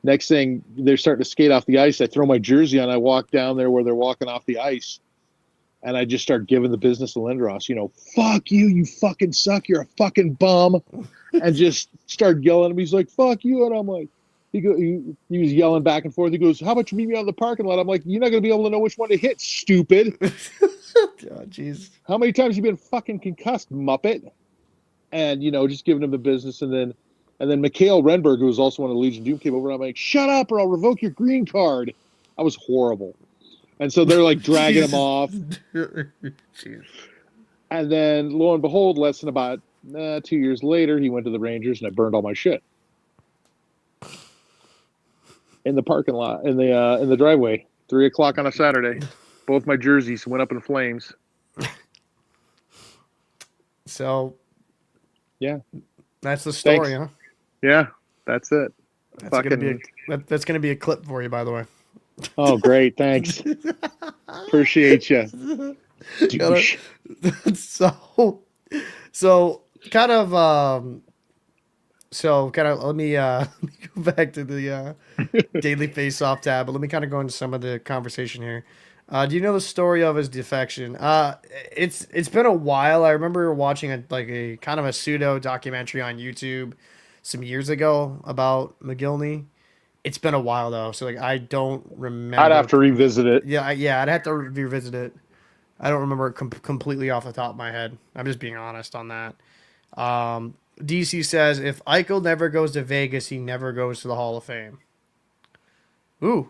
S2: next thing they're starting to skate off the ice. I throw my jersey on. I walk down there where they're walking off the ice, and I just start giving the business to Lindros. Fuck you, you fucking suck. You're a fucking bum, and just start yelling at him. He's like, "Fuck you," and I'm like, he was yelling back and forth. He goes, "How about you meet me out in the parking lot?" I'm like, "You're not gonna be able to know which one to hit, stupid.
S1: Oh, jeez.
S2: How many times have you been fucking concussed, muppet?" And just giving him the business, and then Mikhail Renberg, who was also one of the Legion of Doom, came over, and I'm like, "Shut up, or I'll revoke your green card." I was horrible, and so they're like dragging him
S1: Jesus.
S2: off,
S1: Jeez.
S2: and then lo and behold, less than about 2 years later, he went to the Rangers, and I burned all my shit in the parking lot, in the driveway, 3 o'clock on a Saturday. Both my jerseys went up in flames.
S1: So
S2: Yeah,
S1: that's the story,
S2: thanks.
S1: huh?
S2: Yeah, that's it.
S1: That's gonna be
S2: Fucking.
S1: that's gonna be a clip for you, by the way.
S2: Oh, great, thanks. Appreciate you, douche.
S1: so so kind of let me let me go back to the daily face-off tab, but let me kind of go into some of the conversation here. Do you know the story of his defection? It's been a while. I remember watching a kind of a pseudo documentary on YouTube some years ago about McGillney. It's been a while though, so like I don't
S2: I'd have
S1: remember.
S2: to revisit it.
S1: Yeah, I'd have to revisit it. I don't remember it completely off the top of my head. I'm just being honest on that. DC says if Eichel never goes to Vegas, he never goes to the Hall of Fame. Ooh,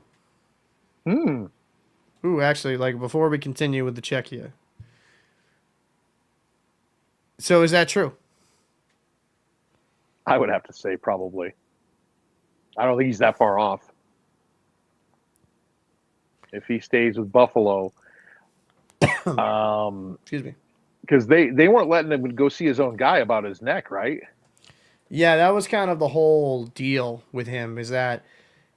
S2: Hmm.
S1: ooh. Actually, like before we continue with the check here. So is that true?
S2: I would have to say probably. I don't think he's that far off. If he stays with Buffalo,
S1: Excuse me.
S2: because they weren't letting him go see his own guy about his neck, right?
S1: Yeah, that was kind of the whole deal with him. Is that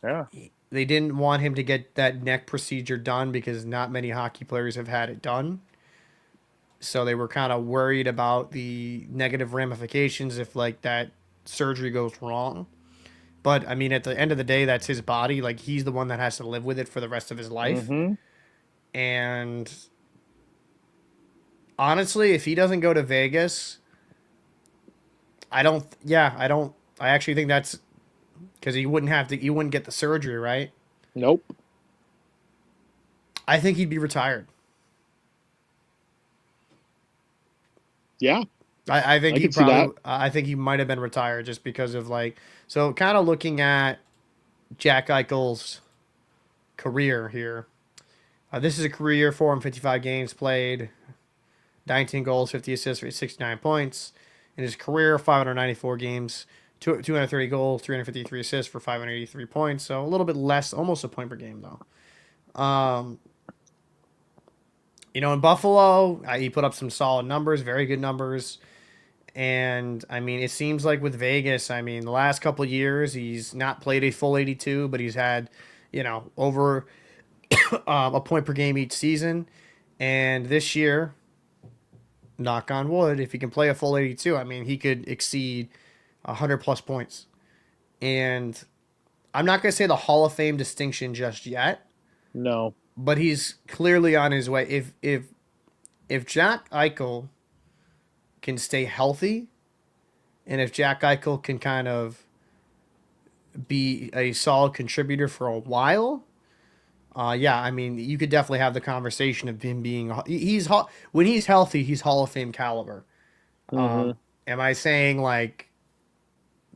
S2: Yeah.
S1: they didn't want him to get that neck procedure done because not many hockey players have had it done. So they were kind of worried about the negative ramifications if like that surgery goes wrong. But I mean, at the end of the day, that's his body. Like he's the one that has to live with it for the rest of his life.
S2: Mm-hmm.
S1: And honestly, if he doesn't go to Vegas, I don't. Yeah, I don't. I actually think that's because he wouldn't have to. He wouldn't get the surgery, right?
S2: Nope.
S1: I think he'd be retired.
S2: Yeah,
S1: I think
S2: I
S1: he
S2: can see that.
S1: probably. I think he might have been retired just because of like. So kind of looking at Jack Eichel's career here. This is a career for him: 55 games played, 19 goals, 50 assists for 69 points. In his career, 594 games, 230 goals, 353 assists for 583 points. So a little bit less, almost a point per game though. In Buffalo, he put up some solid numbers, very good numbers. And I mean, it seems like with Vegas, I mean, the last couple of years, he's not played a full 82, but he's had, over a point per game each season. And this year, knock on wood, if he can play a full 82, I mean, he could exceed 100 plus points. And I'm not going to say the Hall of Fame distinction just yet,
S2: No.
S1: but he's clearly on his way. If Jack Eichel can stay healthy, and if Jack Eichel can kind of be a solid contributor for a while, Yeah, I mean, you could definitely have the conversation of him being when he's healthy, he's Hall of Fame caliber.
S2: Hmm.
S1: Am I saying like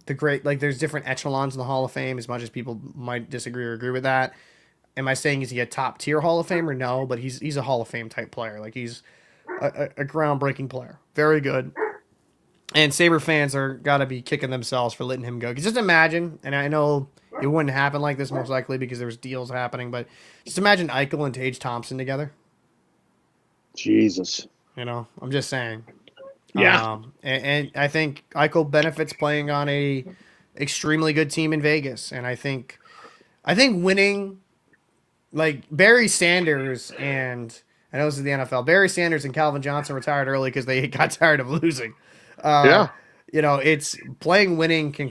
S1: the great like there's different echelons in the Hall of Fame as much as people might disagree or agree with that? Am I saying is he a top tier Hall of Famer? No, but he's a Hall of Fame type player. Like he's a groundbreaking player, very good. And Saber fans are gotta be kicking themselves for letting him go. 'Cause just imagine, and I know it wouldn't happen like this most likely because there was deals happening, but just imagine Eichel and Tage Thompson together.
S2: Jesus.
S1: I'm just saying.
S2: Yeah.
S1: And I think Eichel benefits playing on a extremely good team in Vegas, and I think winning like Barry Sanders and I know this is the NFL. Barry Sanders and Calvin Johnson retired early because they got tired of losing. Uh,
S2: Yeah.
S1: it's playing winning can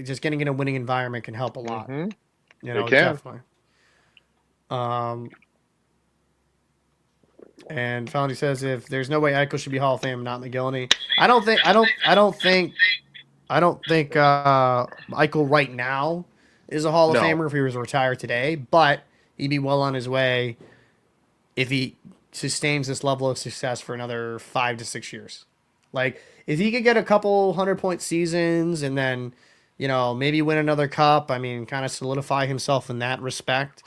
S1: just getting in a winning environment can help a lot.
S2: Hmm. It can.
S1: Definitely. Um, and Felony says if there's no way Eichel should be Hall of Fame, not McGillney. I don't think Eichel right now is a Hall of
S2: No.
S1: Famer if he was retired today, but he'd be well on his way if he sustains this level of success for another 5 to 6 years. Like if he could get a couple 100-point seasons and then, maybe win another cup. I mean, kind of solidify himself in that respect.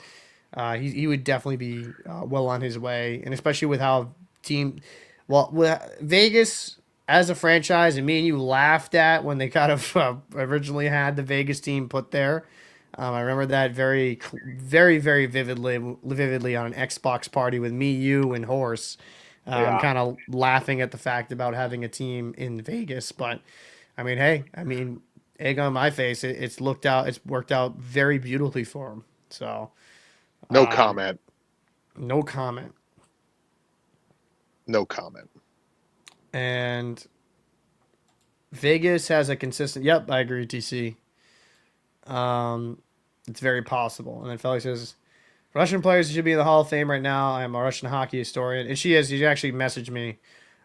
S1: He would definitely be well on his way, and especially with how team, well, with Vegas as a franchise, and me and you laughed at when they kind of originally had the Vegas team put there. I remember that very, very, very vividly on an Xbox party with me, you, and Horse.
S2: Yeah.
S1: Kind of laughing at the fact about having a team in Vegas, but I mean, hey, egg on my face. It's worked out very beautifully for him. So,
S2: No
S1: um,
S2: comment.
S1: no comment.
S2: No comment.
S1: And Vegas has a consistent. Yep, I agree. TC. Um, it's very possible. And then Felix says Russian players should be in the Hall of Fame right now. I'm a Russian hockey historian, and she is. She actually messaged me.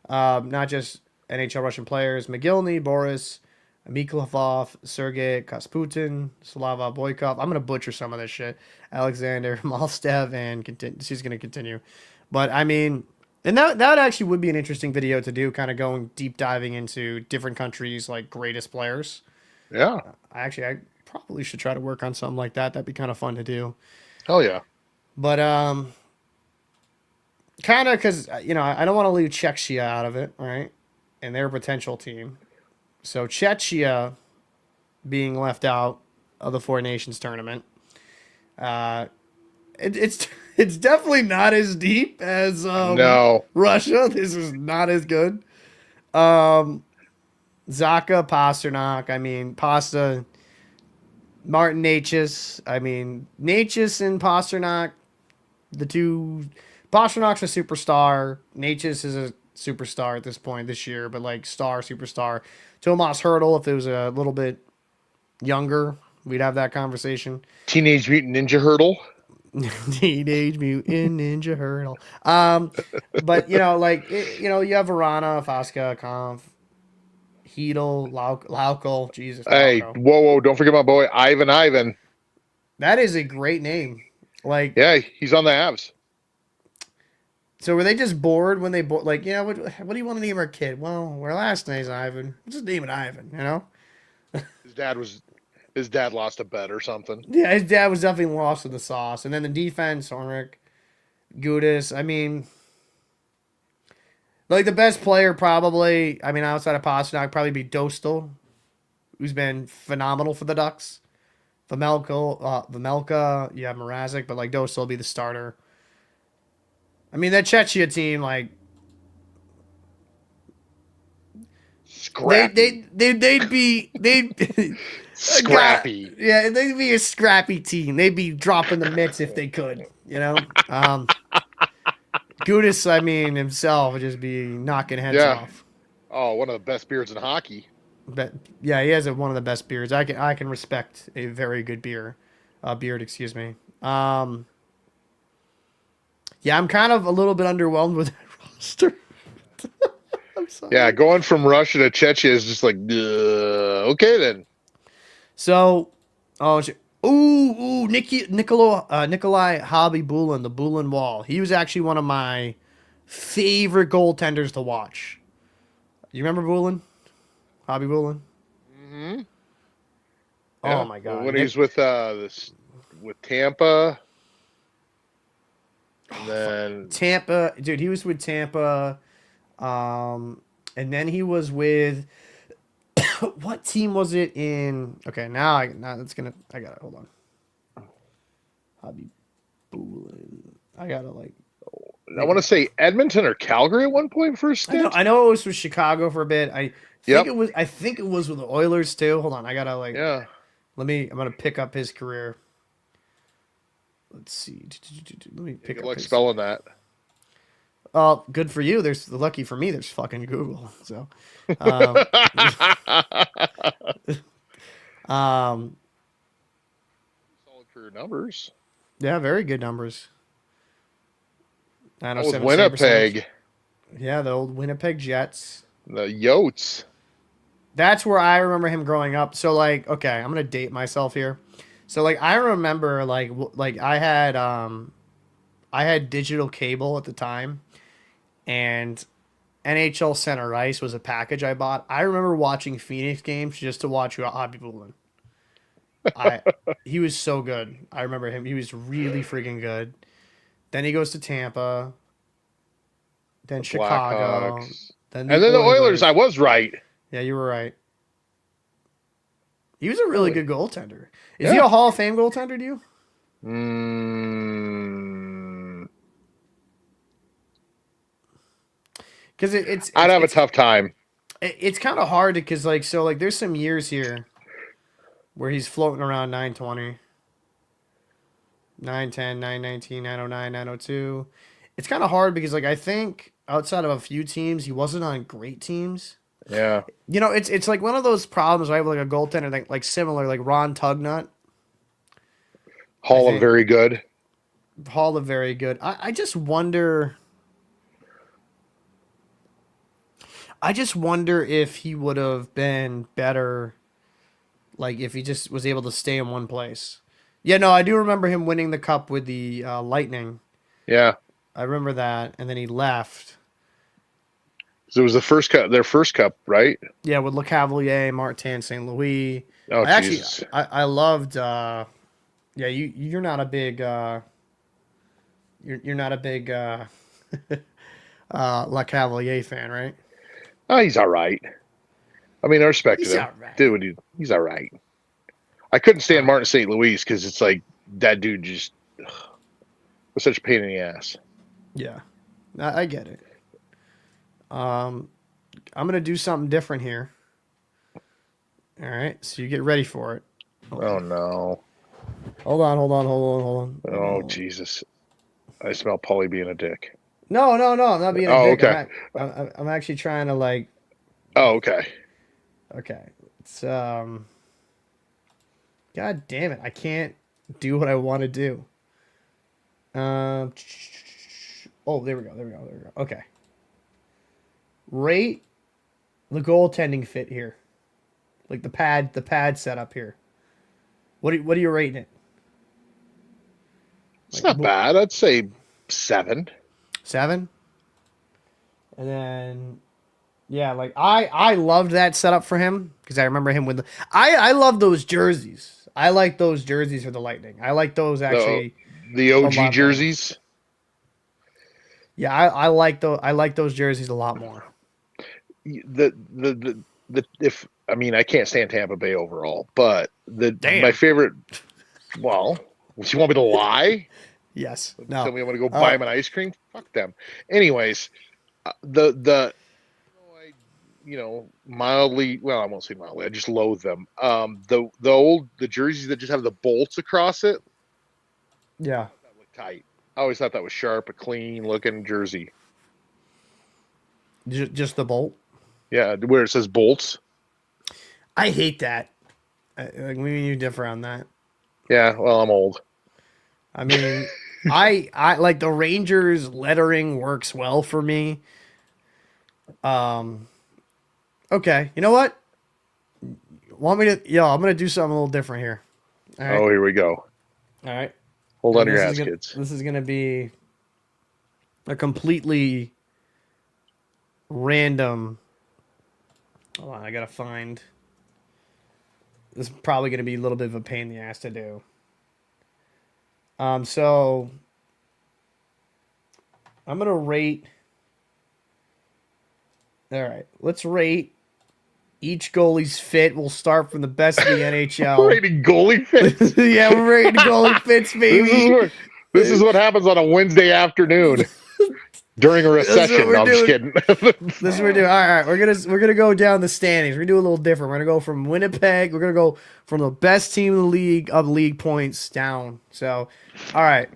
S1: Not just NHL Russian players: McGillney, Boris, Mikhailov, Sergei Kasputin, Slava Boykov. I'm gonna butcher some of this shit. Alexander Malstev, and she's gonna continue. But I mean, and that actually would be an interesting video to do, kind of going deep diving into different countries like greatest players.
S2: Yeah.
S1: I probably should try to work on something like that. That'd be kind of fun to do.
S2: Hell yeah.
S1: But kind of because I don't want to leave Czechia out of it, right? And their potential team. So Czechia being left out of the Four Nations tournament. Uh, it's it's definitely not as deep as
S2: No.
S1: Russia. This is not as good. Um, Zaka, Pasternak. I mean, Pasta, Martin Natchez. I mean, Natchez and Pasternak, the two. Pasternak's a superstar. Natchez is a superstar at this point this year, but like star superstar. Tomas Hurdle, if it was a little bit younger, we'd have that conversation.
S2: Teenage Mutant Ninja Hurdle.
S1: Teenage Mutant Ninja Hurdle. But you have Verana, Fasca, Conf, Heedle, Laukel, Jesus,
S2: Hey,
S1: Lauko.
S2: whoa. Don't forget my boy, Ivan.
S1: That is a great name. Like,
S2: Yeah, he's on the Avs.
S1: so were they just bored when they like, what do you want to name our kid? Well, our last name's Ivan. We'll just name it Ivan.
S2: His dad lost a bet or something.
S1: Yeah, his dad was definitely lost in the sauce. And then the defense, Ornick, Gudis. I mean, like the best player probably, outside of Pasternak, probably be Dostal, who's been phenomenal for the Ducks. Vamelka, yeah, Mrazek, but like Dostal will be the starter. I mean, that Czechia team, like,
S2: Scrappy.
S1: they'd be
S2: Scrappy.
S1: yeah, they'd be a scrappy team. They'd be dropping the mitts if they could, Gudis, himself would just be knocking heads
S2: Yeah.
S1: off.
S2: Oh, one of the best beards in hockey.
S1: But yeah, he has one of the best beards. I can respect a very good beard. Excuse me. Yeah, I'm kind of a little bit underwhelmed with that roster. I'm sorry.
S2: Yeah, going from Russia to Czechia is just like, okay then.
S1: So, Nikolai Hobby Bulin, the Bulin Wall. He was actually one of my favorite goaltenders to watch. You remember Bulin? Hobby Bulin?
S2: Hmm.
S1: Oh
S2: Yeah,
S1: my
S2: well,
S1: God,
S2: when he
S1: Nick.
S2: was with this with Tampa, and
S1: Oh, fuck.
S2: then
S1: Tampa, dude. He was with Tampa, um, and then he was with what team was it in? Okay, now that's gonna. I gotta hold on. Hobby Bulin. I gotta like
S2: I
S1: make
S2: want
S1: a.
S2: to say Edmonton or Calgary at one point for a
S1: I know.
S2: stint.
S1: I know it was with Chicago for a bit. I think
S2: Yep.
S1: it was. I think it was with the Oilers too. Hold on. I gotta like.
S2: Yeah.
S1: Let me. I'm gonna pick up his career. Let's see. Let me
S2: Yeah,
S1: pick
S2: good
S1: up
S2: luck
S1: his.
S2: spelling that.
S1: Oh, good for you. There's lucky for me. There's fucking Google. So, um, um,
S2: Solid career numbers.
S1: yeah, very good numbers.
S2: That was
S1: 907 save percentage.
S2: Winnipeg,
S1: Yeah, the old Winnipeg Jets.
S2: the Yotes.
S1: That's where I remember him growing up. So like, okay, I'm gonna date myself here. So like, I remember like I had digital cable at the time, and NHL Center Ice was a package I bought. I remember watching Phoenix games just to watch Hobby Bulin. I He was so good. I remember him. He was really freaking good. Then he goes to Tampa, then
S2: The
S1: Chicago,
S2: Blackhawks,
S1: then
S2: and
S1: the
S2: then the Oilers. I
S1: Oilers.
S2: was right.
S1: Yeah, you were right. He was a really
S2: Really?
S1: good goaltender. Is he
S2: Yeah.
S1: a Hall of Fame goaltender to you?
S2: Mm,
S1: Because it's
S2: I'd
S1: it's
S2: have a
S1: it's
S2: tough time.
S1: it's kind of hard because like so like there's some years here where he's floating around 920, 910, 919, 909, 902. It's kind of hard because like I think outside of a few teams, he wasn't on great teams.
S2: Yeah.
S1: You know, it's like one of those problems. I have like a goaltender like similar like Ron Tugnut. I
S2: Hall of
S1: think
S2: very good.
S1: Hall of very good. I just wonder. I just wonder if he would have been better, like if he just was able to stay in one place. Yeah, no, I do remember him winning the cup with the Lightning.
S2: Yeah.
S1: I remember that, and then he left.
S2: So it was the first cup, their first cup, right?
S1: Yeah, with Le Cavalier, Martin, St. Louis.
S2: Oh
S1: I actually,
S2: Jesus.
S1: I loved. Yeah, you're not a big. You're not a big Le Cavalier fan, right?
S2: Oh, he's all right. I mean, I respected
S1: He's
S2: him.
S1: all right.
S2: Dude, he's all right. I couldn't stand
S1: Uh,
S2: Martin St. Louis because it's like that dude just was such a pain in the ass.
S1: yeah, I get it. Um, I'm gonna do something different here. All right, so you get ready for it. Hold
S2: Oh
S1: on.
S2: no.
S1: Hold
S2: Oh
S1: on.
S2: Jesus. I smell Paulie being a dick.
S1: No. I'm not being a
S2: Oh
S1: dick.
S2: okay.
S1: I'm actually trying to like.
S2: Oh okay.
S1: Okay, it's God damn it! I can't do what I want to do. Um. Oh, there we go. Okay. Rate the goaltending fit here, like the pad setup here. What are you rating it?
S2: It's
S1: Like
S2: not bad. I'd say 7.
S1: 7? And then yeah, like I loved that setup for him because I remember him with I love those jerseys. I like those jerseys for the Lightning. I like those
S2: The
S1: actually
S2: the
S1: a
S2: OG
S1: lot better.
S2: jerseys.
S1: Yeah, I like those jerseys a lot more.
S2: The if I mean I can't stand Tampa Bay overall, but the my
S1: Damn.
S2: favorite. Well, you want me to lie?
S1: Yes.
S2: Tell
S1: No.
S2: me I'm gonna go buy
S1: Uh
S2: him an ice cream? Fuck them. Anyways, the I, mildly, well, I won't say mildly, I just loathe them. The jerseys that just have the bolts across it,
S1: yeah.
S2: that look tight. I always thought that was sharp, a clean looking jersey.
S1: Just the bolt.
S2: Yeah, where it says bolts.
S1: I hate that. Like we and you differ on that.
S2: Yeah, well, I'm old.
S1: I mean, I like the Rangers lettering works well for me. Um okay, you know what? Want me to I'm gonna do something a little different here. All right.
S2: Oh, here we go.
S1: All right.
S2: Hold on
S1: And
S2: to your hats, kids.
S1: this is gonna be a completely random. Hold on, I gotta find. This is probably gonna be a little bit of a pain in the ass to do. So I'm gonna rate. All right, let's rate each goalie's fit. We'll start from the best of the NHL.
S2: Rating goalie fits.
S1: Yeah, we're rating goalie fits, baby.
S2: This is what happens on a Wednesday afternoon during a
S1: That's what
S2: recession.
S1: we're
S2: No, I'm just
S1: doing.
S2: kidding.
S1: This is what we're doing. All right, we're gonna go down the standings. We're gonna do a little different. We're gonna go from Winnipeg. We're gonna go from the best team in the league of league points down. So, all right,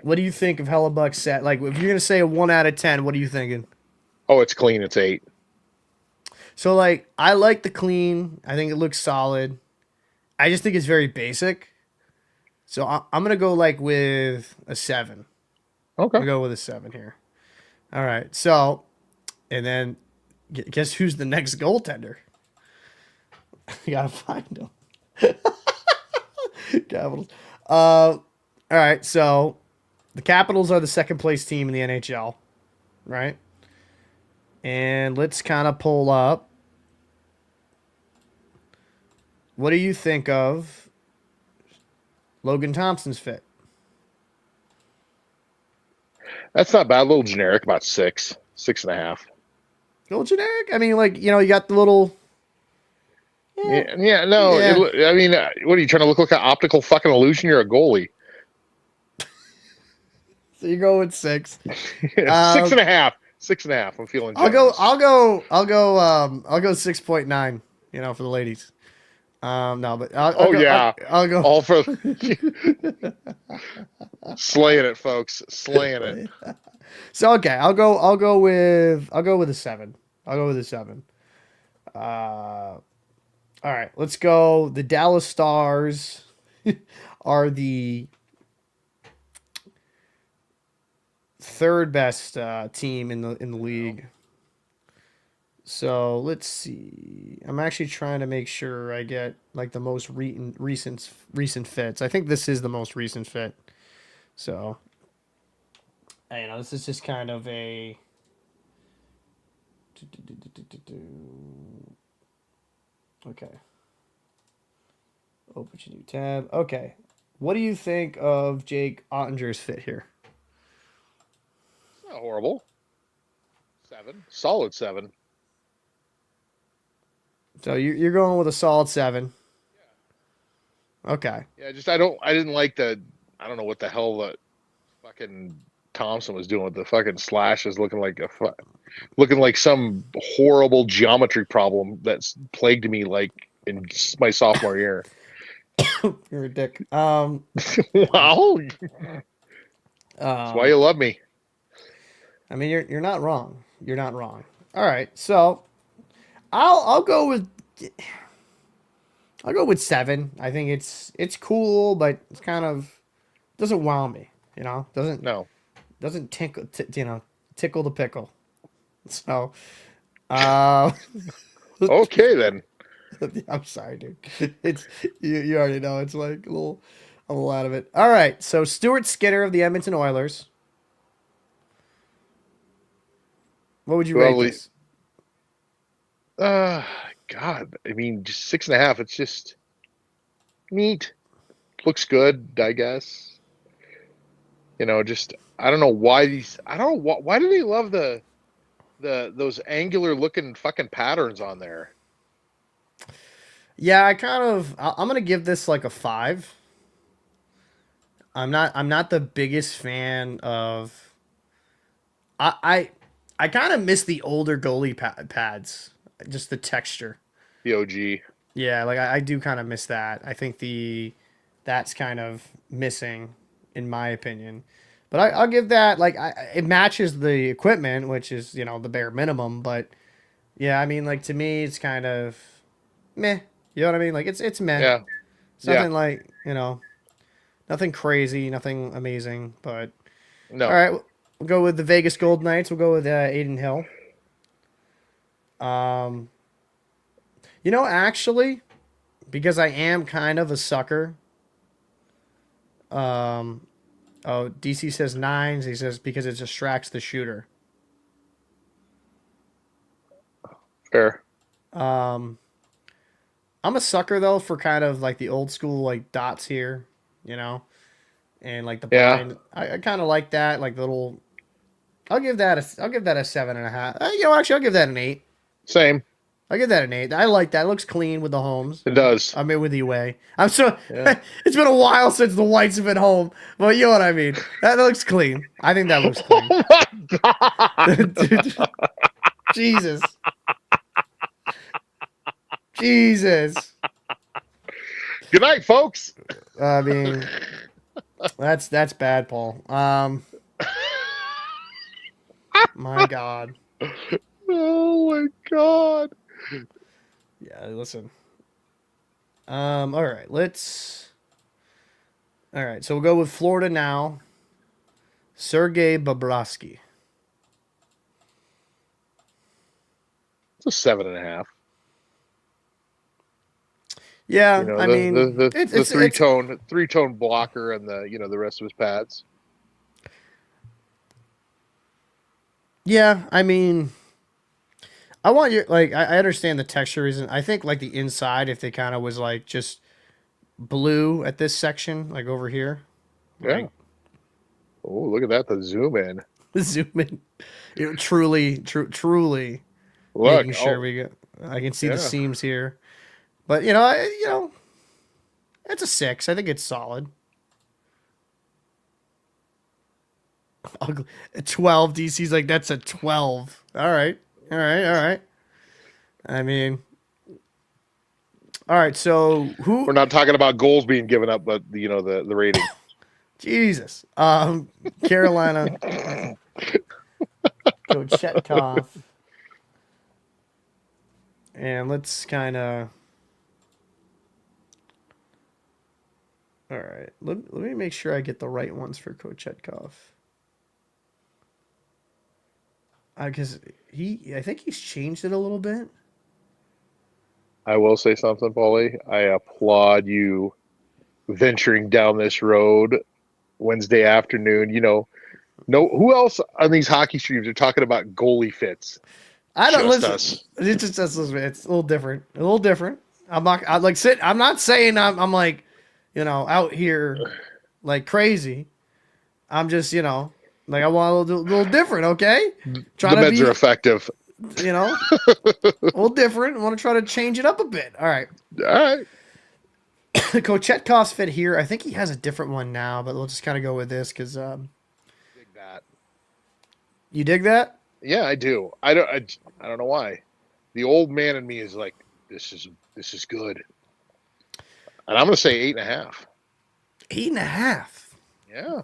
S1: what do you think of Hellebuck's set? Like, if you're gonna say a 1 out of 10, what are you thinking?
S2: Oh, it's clean. It's 8.
S1: So, like, I like the clean. I think it looks solid. I just think it's very basic. So I'm gonna go like with a 7.
S2: Okay.
S1: I'll go with a 7 here. All right. So, and then guess who's the next goaltender? You gotta find him. Capitals. All right. So the Capitals are the second place team in the NHL, right? And let's kind of pull up. What do you think of Logan Thompson's fit?
S2: That's not bad. A little generic, about 6, 6.5.
S1: A little generic. I mean, like, you got the little.
S2: Yeah, no.
S1: Yeah.
S2: I mean, what are you trying to look like an optical fucking illusion? You're a goalie.
S1: So you go with 6.
S2: 6.5. 6.5. I'm feeling.
S1: I'll
S2: Generous.
S1: go. I'll go 6.9. For the ladies. No, but I'll go,
S2: yeah.
S1: I'll go.
S2: All for slaying it, folks. Slaying it.
S1: So okay, I'll go with a 7. I'll go with a 7. All right, let's go. The Dallas Stars are the third best team in the league. So let's see. I'm actually trying to make sure I get like the most recent fits. I think this is the most recent fit. So, this is just kind of a. Okay. Open a new tab. Okay. What do you think of Jake Ottinger's fit here?
S2: Not horrible. 7. Solid 7.
S1: So you're going with a solid 7. Okay.
S2: Yeah, I didn't like I don't know what the hell the fucking Thompson was doing with the fucking slashes, looking like some horrible geometry problem that's plagued me like in my sophomore year.
S1: You're a dick.
S2: Wow. That's why you love me.
S1: I mean, you're not wrong. You're not wrong. All right, so I'll go with 7. I think it's cool, but it's kind of doesn't wow me. Doesn't tickle tickle the pickle. So,
S2: Okay then.
S1: I'm sorry, dude. It's you already know it's like a little out of it. All right, so Stuart Skinner of the Edmonton Oilers. What would you rate
S2: Probably.
S1: this?
S2: God. I mean, just 6.5. It's just neat. Looks good, I guess. Just I don't know why I don't know why do they love those angular looking fucking patterns on there.
S1: Yeah, I'm gonna give this like a 5. I'm not the biggest fan of. I kind of miss the older goalie pads, just the texture.
S2: The OG.
S1: Yeah, like I do kind of miss that. I think that's kind of missing, in my opinion. But I'll give that it matches the equipment, which is the bare minimum. But yeah, I mean like to me it's kind of meh. You know what I mean? Like it's meh.
S2: Yeah.
S1: It's nothing like nothing crazy, nothing amazing. But
S2: No.
S1: all right, we'll go with the Vegas Gold Knights. We'll go with Aiden Hill. Actually, because I am kind of a sucker Oh, DC says nines. He says because it distracts the shooter.
S2: Fair.
S1: Um, I'm a sucker though for kind of like the old school like dots here, you know, and like the
S2: Yeah.
S1: blind. I kind of like that, like the little. I'll give that a 7.5. You know, actually, I'll give that an 8.
S2: Same.
S1: I'll give that an 8. I like that. It looks clean with the homes.
S2: It does.
S1: I mean, with the away. I'm so.
S2: Yeah.
S1: It's been a while since the whites have been home, but you know what I mean. That looks clean. I think that looks clean.
S2: Oh my God.
S1: Dude, Jesus. Jesus.
S2: Good night, folks.
S1: I mean, that's bad, Paul. My God.
S2: Oh my God.
S1: Yeah, listen. All right, all right, so we'll go with Florida now. Sergei Bobrovsky.
S2: It's a 7.5.
S1: Yeah,
S2: You know,
S1: I mean,
S2: the three tone blocker and the rest of his pads.
S1: yeah, I mean, I want your like I understand the texture reason. I think like the inside, if they kind of was like just blue at this section, like over here,
S2: Yeah.
S1: like
S2: Oh, look at that. The zoom in.
S1: zoom in, truly
S2: Look.
S1: making sure
S2: Oh,
S1: we get. I can see the
S2: yeah.
S1: seams here, but it's a 6. I think it's solid. Ugly. 12. DC's like that's a 12. All right, all right, all right. I mean, all right. So
S2: We're
S1: who?
S2: not talking about goals being given up, but the rating.
S1: Jesus. Carolina. Kochetkov. And let's kind of. All right. Let me make sure I get the right ones for Kochetkov. Because I think he's changed it a little bit.
S2: I will say something, Paulie. I applaud you venturing down this road Wednesday afternoon. No, who else on these hockey streams are talking about goalie fits?
S1: I don't
S2: Just
S1: listen.
S2: us.
S1: It's just it's a little different. A little different. I'm not. I like sit. I'm not saying I'm like, out here like crazy. I'm just like I want a little different. Okay, try
S2: The
S1: to
S2: meds are
S1: be
S2: effective.
S1: a little different. I want to try to change it up a bit. All right.
S2: All right.
S1: Kochetkov's fit here. I think he has a different one now, but we'll just kind of go with this because
S2: Dig that.
S1: you dig that.
S2: Yeah, I do. I don't know why. The old man in me is like, this is good. And I'm gonna say 8.5.
S1: 8.5.
S2: Yeah.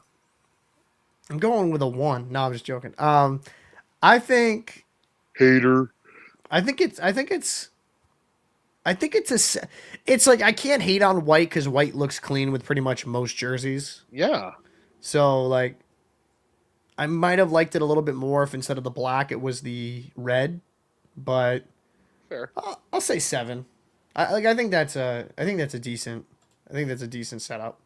S1: I'm going with a 1. No, I'm just joking. I think.
S2: Hater.
S1: I think it's. I think it's. I think it's like I can't hate on white because white looks clean with pretty much most jerseys.
S2: Yeah.
S1: So like, I might have liked it a little bit more if instead of the black it was the red, but
S2: Fair.
S1: I'll say 7. I think that's a decent. I think that's a decent setup.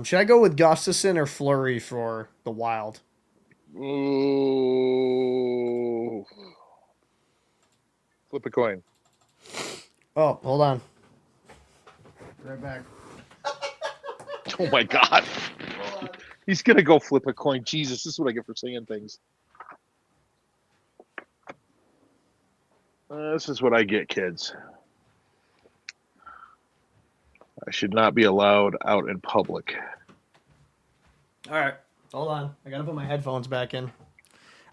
S1: Should I go with Gustafson or Flurry for the Wild?
S2: Ooh. Flip a coin.
S1: Oh, hold on. Right back.
S2: Oh my God. He's gonna go flip a coin. Jesus, this is what I get for saying things. This is what I get, kids. I should not be allowed out in public.
S1: All right, hold on. I gotta put my headphones back in.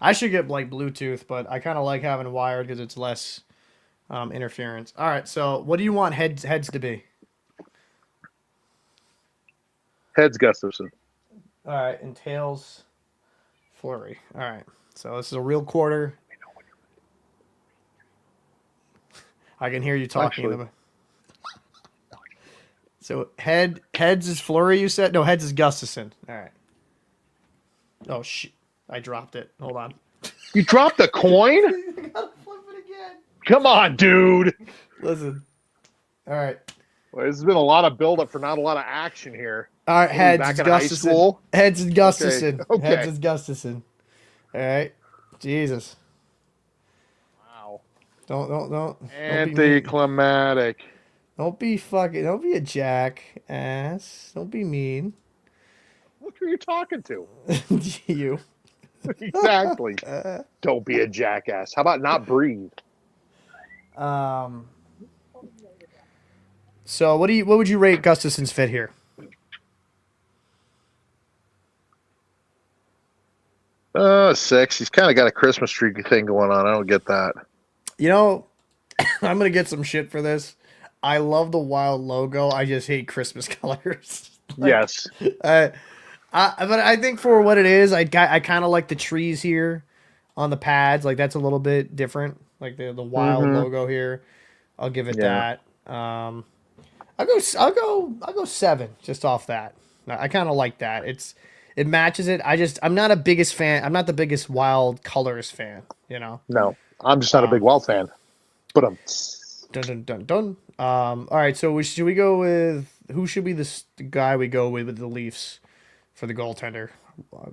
S1: I should get like Bluetooth, but I kind of like having wired because it's less interference. All right, so what do you want heads to be?
S2: Heads Gustafson.
S1: All right, and tails Flurry. All right, so this is a real quarter. I can hear you talking.
S2: Actually,
S1: So heads is Flurry. You said no. Heads is Gustafson. All right. Oh shit! I dropped it. Hold on.
S2: you dropped the coin?
S1: I gotta flip it again.
S2: Come on, dude.
S1: Listen. All right.
S2: Well, there's been a lot of buildup for not a lot of action here.
S1: All right,
S2: What are we
S1: heads.
S2: back
S1: It's
S2: in high
S1: Gustafson.
S2: school?
S1: Heads. It's
S2: Okay,
S1: Gustafson. Heads.
S2: okay.
S1: It's Gustafson. All right. Jesus.
S2: Wow.
S1: Don't be mean.
S2: Anticlimactic.
S1: Don't be fucking. Don't be a jackass. Don't be mean.
S2: Look who you're talking to.
S1: You.
S2: Exactly. Don't be a jackass. How about not breathe?
S1: Um. So what would you rate Gustafson's fit here?
S2: 6. He's kind of got a Christmas tree thing going on. I don't get that.
S1: You know, I'm gonna get some shit for this. I love the wild logo. I just hate Christmas colors.
S2: Yes.
S1: Uh, but I think for what it is, I kind of like the trees here on the pads. Like that's a little bit different. Like the wild
S2: Mm-hmm.
S1: logo here. I'll give it
S2: Yeah.
S1: that. I'll go 7 just off that. I kind of like that. It matches it. I'm not a biggest fan. I'm not the biggest wild colors fan. You know.
S2: No, I'm just not a big
S1: Um,
S2: Wild fan. But
S1: Dun dun dun dun. All right. So should we go with who should be the guy we go with the Leafs for the goaltender?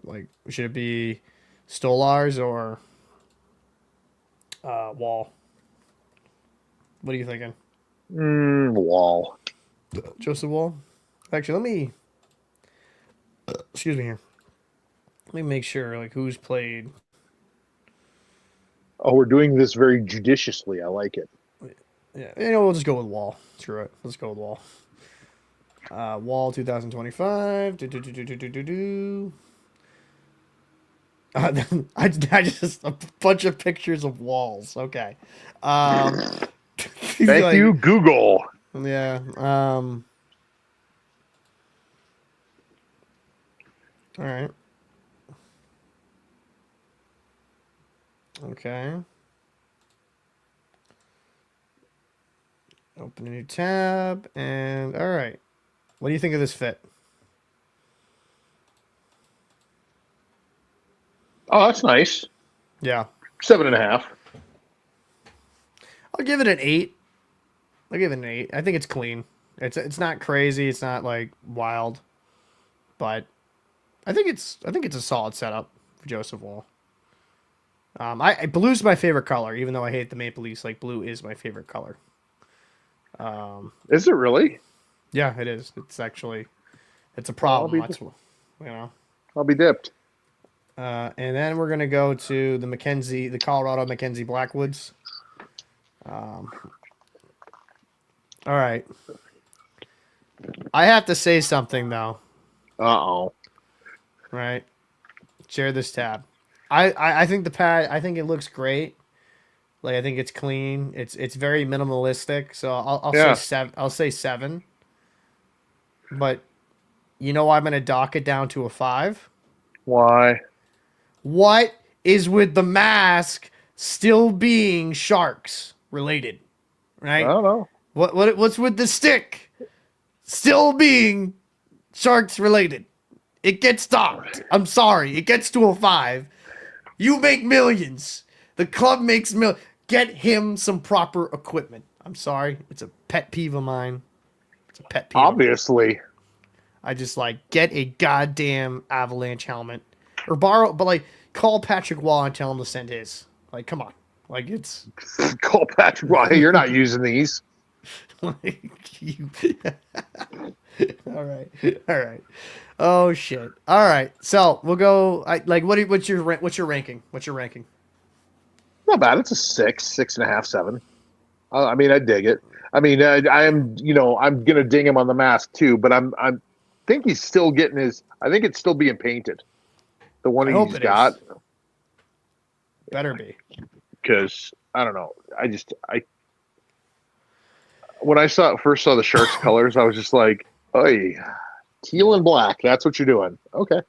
S1: Like, should it be Stolars or Wall? What are you thinking,
S2: Wall.
S1: Joseph Wall? Actually, let me. Excuse me here. Let me make sure like who's played.
S2: Oh, we're doing this very judiciously. I like it.
S1: Yeah, we'll just go with Wall. Screw it. Let's go with Wall. Wall 2025. I just a bunch of pictures of walls. Okay. Um,
S2: Thank you, Google.
S1: Yeah. All right. Okay. Open a new tab and all right. What do you think of this fit?
S2: Oh, that's nice.
S1: Yeah.
S2: 7.5.
S1: I'll give it an 8. I'll give it an 8. I think it's clean. It's not crazy. It's not like wild, but I think it's a solid setup for Joseph Wall. Blue's my favorite color, even though I hate the Maple Leafs. Like blue is my favorite color.
S2: Is it really?
S1: Yeah, it is. It's actually it's a
S2: Well,
S1: problem. That's you know.
S2: I'll be dipped.
S1: And then we're gonna go to the Colorado Mackenzie Blackwoods. All right. I have to say something though.
S2: Uh-oh.
S1: Right. Share this tab. I think the pad. I think it looks great. Like I think it's clean. It's very minimalistic. So I'll
S2: Yeah.
S1: say 7. I'll say 7. But you know I'm gonna dock it down to a 5.
S2: Why?
S1: What is with the mask still being sharks related?
S2: I
S1: Right?
S2: don't know.
S1: What's with the stick still being sharks related? It gets docked. I'm sorry. It gets to a 5. You make millions. The club makes millions. Get him some proper equipment. I'm sorry. It's a pet peeve of mine. It's a pet peeve.
S2: Obviously.
S1: I just like get a goddamn Avalanche helmet or borrow, but like call Patrick Wall and tell him to send his. Like, come on. Like it's
S2: Call Patrick. Why you're not using these?
S1: like you. All right. All right. Oh shit. All right. So we'll go. What's your ranking? What's your ranking?
S2: Not bad. It's a 6, 6.5, 7. I mean, I dig it. I mean, I am. I'm gonna ding him on the mask too, but I think he's still getting his. I think it's still being painted. The one
S1: I hope
S2: he's
S1: it
S2: got,
S1: is. Better be.
S2: because I don't know. When I first saw the Sharks colors, I was just like, "Hey, teal and black. That's what you're doing." Okay.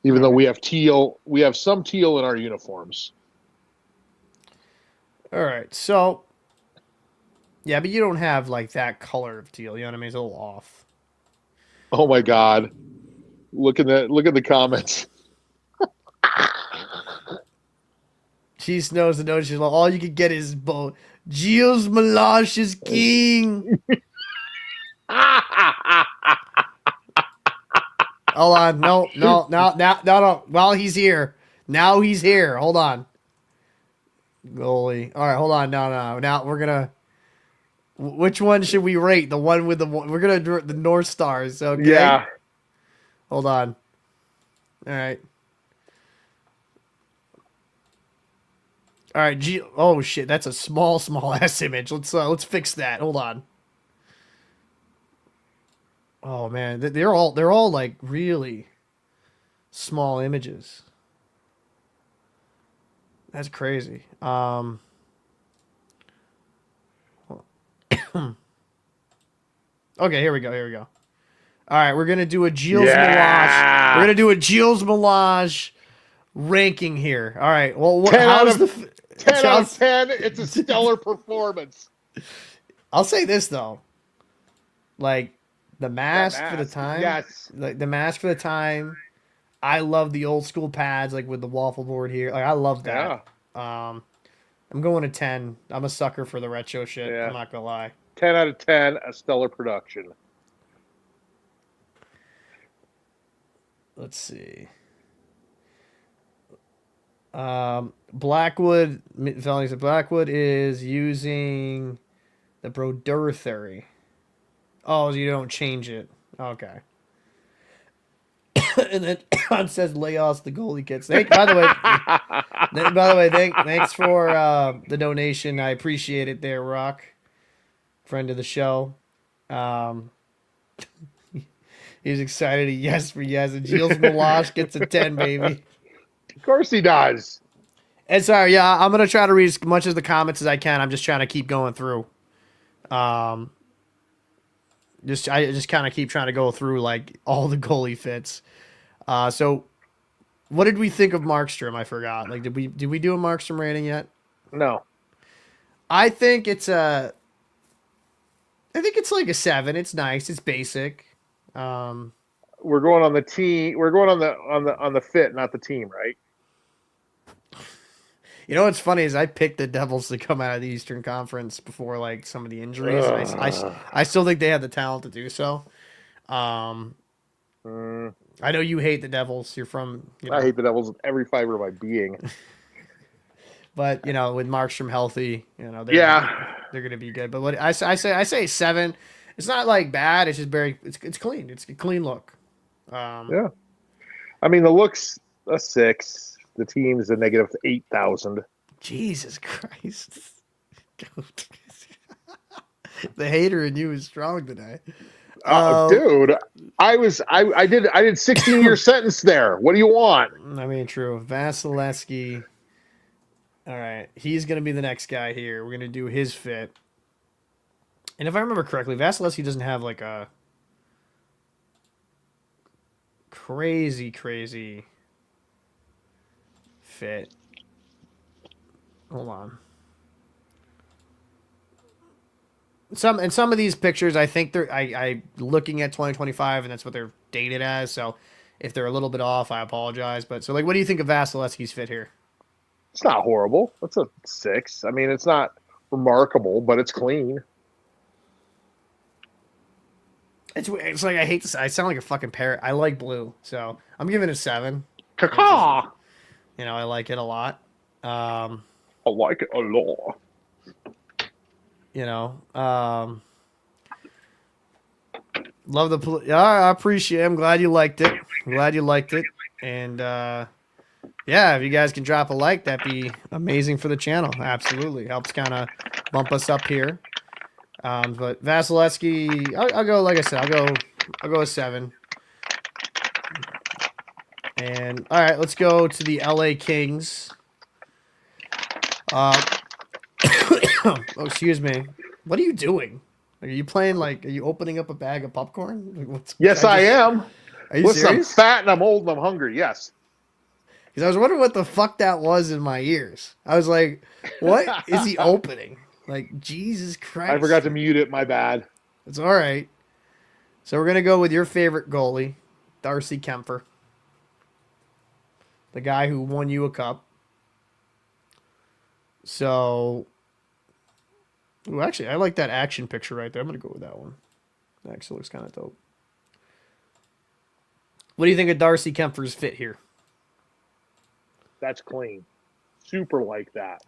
S2: Even though we have some teal in our uniforms.
S1: All right. So yeah, but you don't have like that color of teal. You know what I mean? It's a little off.
S2: Oh my God! Look at the comments.
S1: Cheese knows the notion. All you can get is Gilles Melange is king. Hold on. No, no, no, no, no, no. While he's here. Now he's here. Hold on. Goalie. All right, hold on. No, no. Now we're gonna. Which one should we rate? The one with the. We're gonna do the North Stars. Okay.
S2: Yeah.
S1: Hold on. All right. All right. Oh shit, that's a small ass image. Let's fix that. Hold on. Oh man, they're all like really small images. That's crazy. Okay, here we go. Here we go. All right, we're gonna do a Gilles Melange. We're
S2: Yeah.
S1: gonna do a Gilles Melange ranking here. All right. Well,
S2: 10 out
S1: how's
S2: of
S1: the?
S2: 10 out of 10. It's a stellar performance.
S1: I'll say this though, like the mask, for the
S2: mask.
S1: time.
S2: Yes.
S1: Like the mask for the time. I love the old school pads, like with the waffle board here. Like I love that.
S2: Yeah.
S1: I'm going to 10. I'm a sucker for the retro shit.
S2: Yeah.
S1: I'm not gonna lie.
S2: 10 out of 10. A stellar production.
S1: Let's see. Blackwood. Felony said Blackwood is using the Brodeur theory. Oh, you don't change it. Okay. And then John says Laos the goalie kits. By the way, thanks for the donation. I appreciate it there, Rock. Friend of the show. He's excited. Yes for yes. And Gilles Melange gets a 10, baby.
S2: Of course he does.
S1: And sorry, yeah, I'm gonna try to read as much of the comments as I can. I'm just trying to keep going through. I just kind of keep trying to go through like all the goalie fits. So what did we think of Markstrom? I forgot. Like, did we do a Markstrom rating yet?
S2: No.
S1: I think it's like a 7. It's nice. It's basic.
S2: We're going on the team. We're going on the fit, not the team, right?
S1: You know what's funny is I picked the Devils to come out of the Eastern Conference before like some of the injuries. I still think they have the talent to do so. I know you hate the Devils. You're from.
S2: I hate the Devils with every fiber of my being.
S1: But with Markstrom healthy, they're going to be good. But what I say 7. It's not like bad. It's just it's clean. It's a clean look.
S2: Yeah. I mean, the look's a 6. The team's a negative 8,000.
S1: Jesus Christ. The hater in you is strong today.
S2: Dude, I did 16-year sentence there. What do you want?
S1: I mean, true. Vasilevsky. All right, he's gonna be the next guy here. We're gonna do his fit. And if I remember correctly, Vasilevsky doesn't have like a crazy fit. Hold on. Some of these pictures, I think I looking at 2025, and that's what they're dated as. So if they're a little bit off, I apologize. But so what do you think of Vasilevsky's fit here?
S2: It's not horrible. It's a 6. I mean, it's not remarkable, but it's clean.
S1: It's like I hate this. I sound like a fucking parrot. I like blue, so I'm giving it a 7.
S2: Caca.
S1: I like it a lot.
S2: I like it a lot.
S1: Love the. Yeah, I appreciate it. I'm glad you liked it. And if you guys can drop a like, that'd be amazing for the channel. Absolutely helps kind of bump us up here. But Vasilevsky, I'll go. Like I said, I'll go a 7. And all right, let's go to the LA Kings. Oh, excuse me. What are you doing? Are you playing are you opening up a bag of popcorn?
S2: Yes, I am.
S1: Are you
S2: Listen,
S1: serious?
S2: I'm fat and I'm old and I'm hungry. Yes.
S1: Because I was wondering what the fuck that was in my ears. I was like, what is he opening? Like, Jesus Christ.
S2: I forgot to mute it. My bad.
S1: It's all right. So we're going to go with your favorite goalie, Darcy Kemper. The guy who won you a cup. So Ooh, actually, I like that action picture right there. I'm gonna go with that one. That actually looks kind of dope. What do you think of Darcy Kempfer's fit here?
S2: That's clean. Super like that.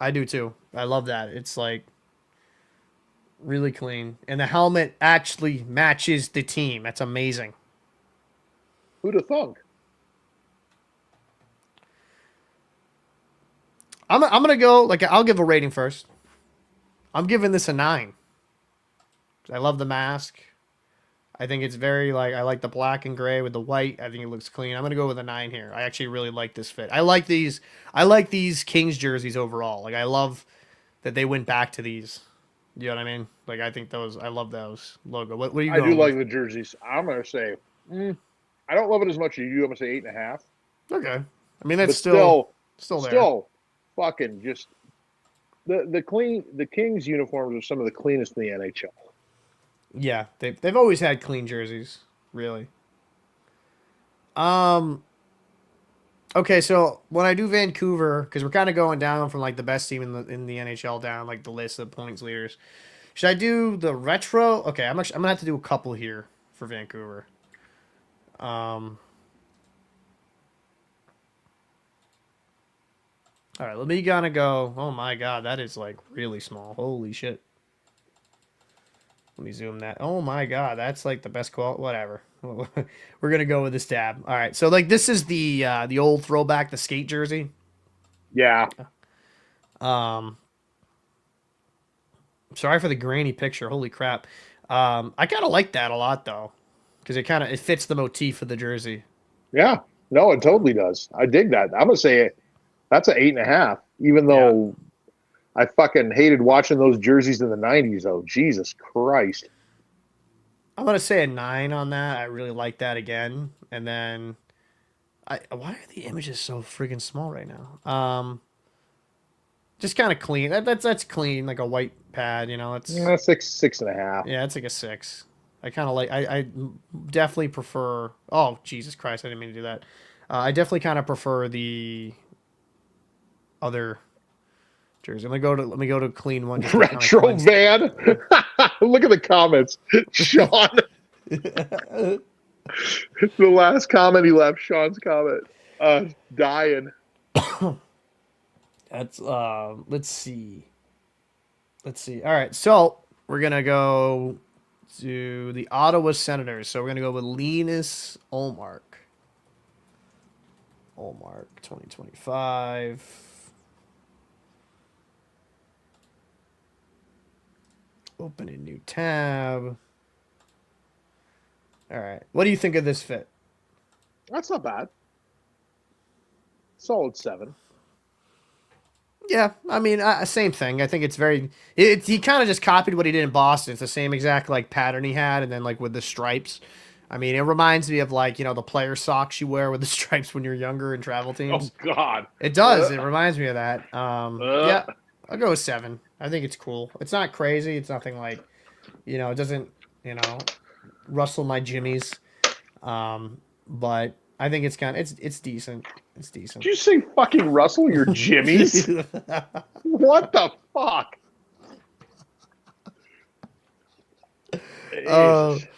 S1: I do too. I love that. It's like really clean, and the helmet actually matches the team. That's amazing.
S2: Who'd have thunk?
S1: I'm gonna go like I'll give a rating first. I'm giving this a 9. I love the mask. I think it's very like I like the black and gray with the white. I think it looks clean. I'm gonna go with a 9 here. I actually really like this fit. I like these. I like these Kings jerseys overall. Like I love that they went back to these. You know what I mean? Like I think those. I love those logo. What are you
S2: I do
S1: going with?
S2: like the jerseys. I'm gonna say, I don't love it as much as you do. I'm gonna say 8.5.
S1: Okay. I mean that's
S2: But
S1: still there.
S2: fucking just the clean. The Kings uniforms are some of the cleanest in the NHL.
S1: Yeah, they've always had clean jerseys, really. Um. Okay, so when I do Vancouver, because we're kind of going down from like the best team in the NHL down like the list of points leaders. Should I do the retro? Okay, I'm gonna have to do a couple here for Vancouver. Um. All right, let me gonna go. Oh my god, that is like really small. Holy shit. Let me zoom that. Oh my god, that's like the best quality. Whatever. We're gonna go with this tab. All right, so like this is the old throwback, the skate jersey.
S2: Yeah,
S1: Um, sorry for the grainy picture. Holy crap. I kind of like that a lot though, because it fits the motif of the jersey.
S2: yeah. No, it totally does. I dig that. I'm gonna say that's an 8.5. Even
S1: Yeah,
S2: though I fucking hated watching those jerseys in the '90s. Oh, Jesus Christ!
S1: I'm gonna say a 9 on that. I really like that again. And then why are the images so freaking small right now? Just kind of clean. That's clean, like a white pad. You know, it's
S2: Six and a half.
S1: yeah, it's like a 6. I kind of like. I definitely prefer. Oh Jesus Christ! I didn't mean to do that. I definitely kind of prefer the other jersey. Let me go to clean one just to kind of
S2: Retro
S1: cleanse.
S2: van. Look at the comments, Sean. The last comment he left, Sean's comment. Dying.
S1: That's let's see. Let's see. All right, so we're gonna go to the Ottawa Senators. So we're gonna go with Linus Olmark. Olmark 2025. Open a new tab. All right. What do you think of this fit?
S2: That's not bad. Solid 7.
S1: Yeah, I mean, same thing. I think it's very. He kind of just copied what he did in Boston. It's the same exact like pattern he had, and then like with the stripes. I mean, it reminds me of like the player socks you wear with the stripes when you're younger in travel
S2: Oh
S1: teams.
S2: God.
S1: It does. It reminds me of that.
S2: Uh,
S1: Yeah, I'll go with 7. I think it's cool. It's not crazy. It's nothing like, it doesn't, rustle my jimmies. But I think it's it's decent. It's
S2: did
S1: decent.
S2: you say fucking Russell? Your jimmies? What the fuck?
S1: Oh,
S2: Jesus.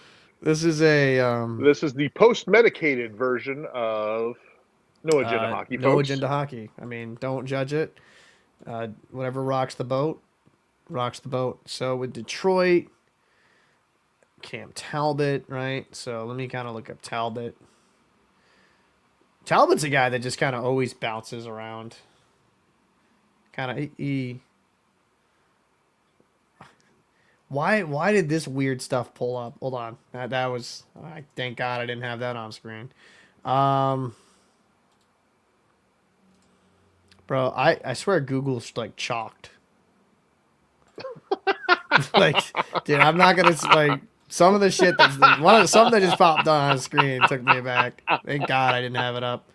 S1: this is a
S2: This is the post-medicated version of No Agenda Hockey,
S1: no
S2: folks.
S1: agenda hockey. I mean, don't judge it. Whatever rocks the boat, rocks the boat. So with Detroit, Cam Talbot, right? So let me kind of look up Talbot. Talbot's a guy that just kind of always bounces around. Kind of he. Why did this weird stuff pull up? Hold on. That was. I thank God I didn't have that on screen. Um, bro, I swear Google's like chalked. Like, dude, I'm not gonna like some of the shit that's something that just popped on the screen took me back. Thank God I didn't have it up.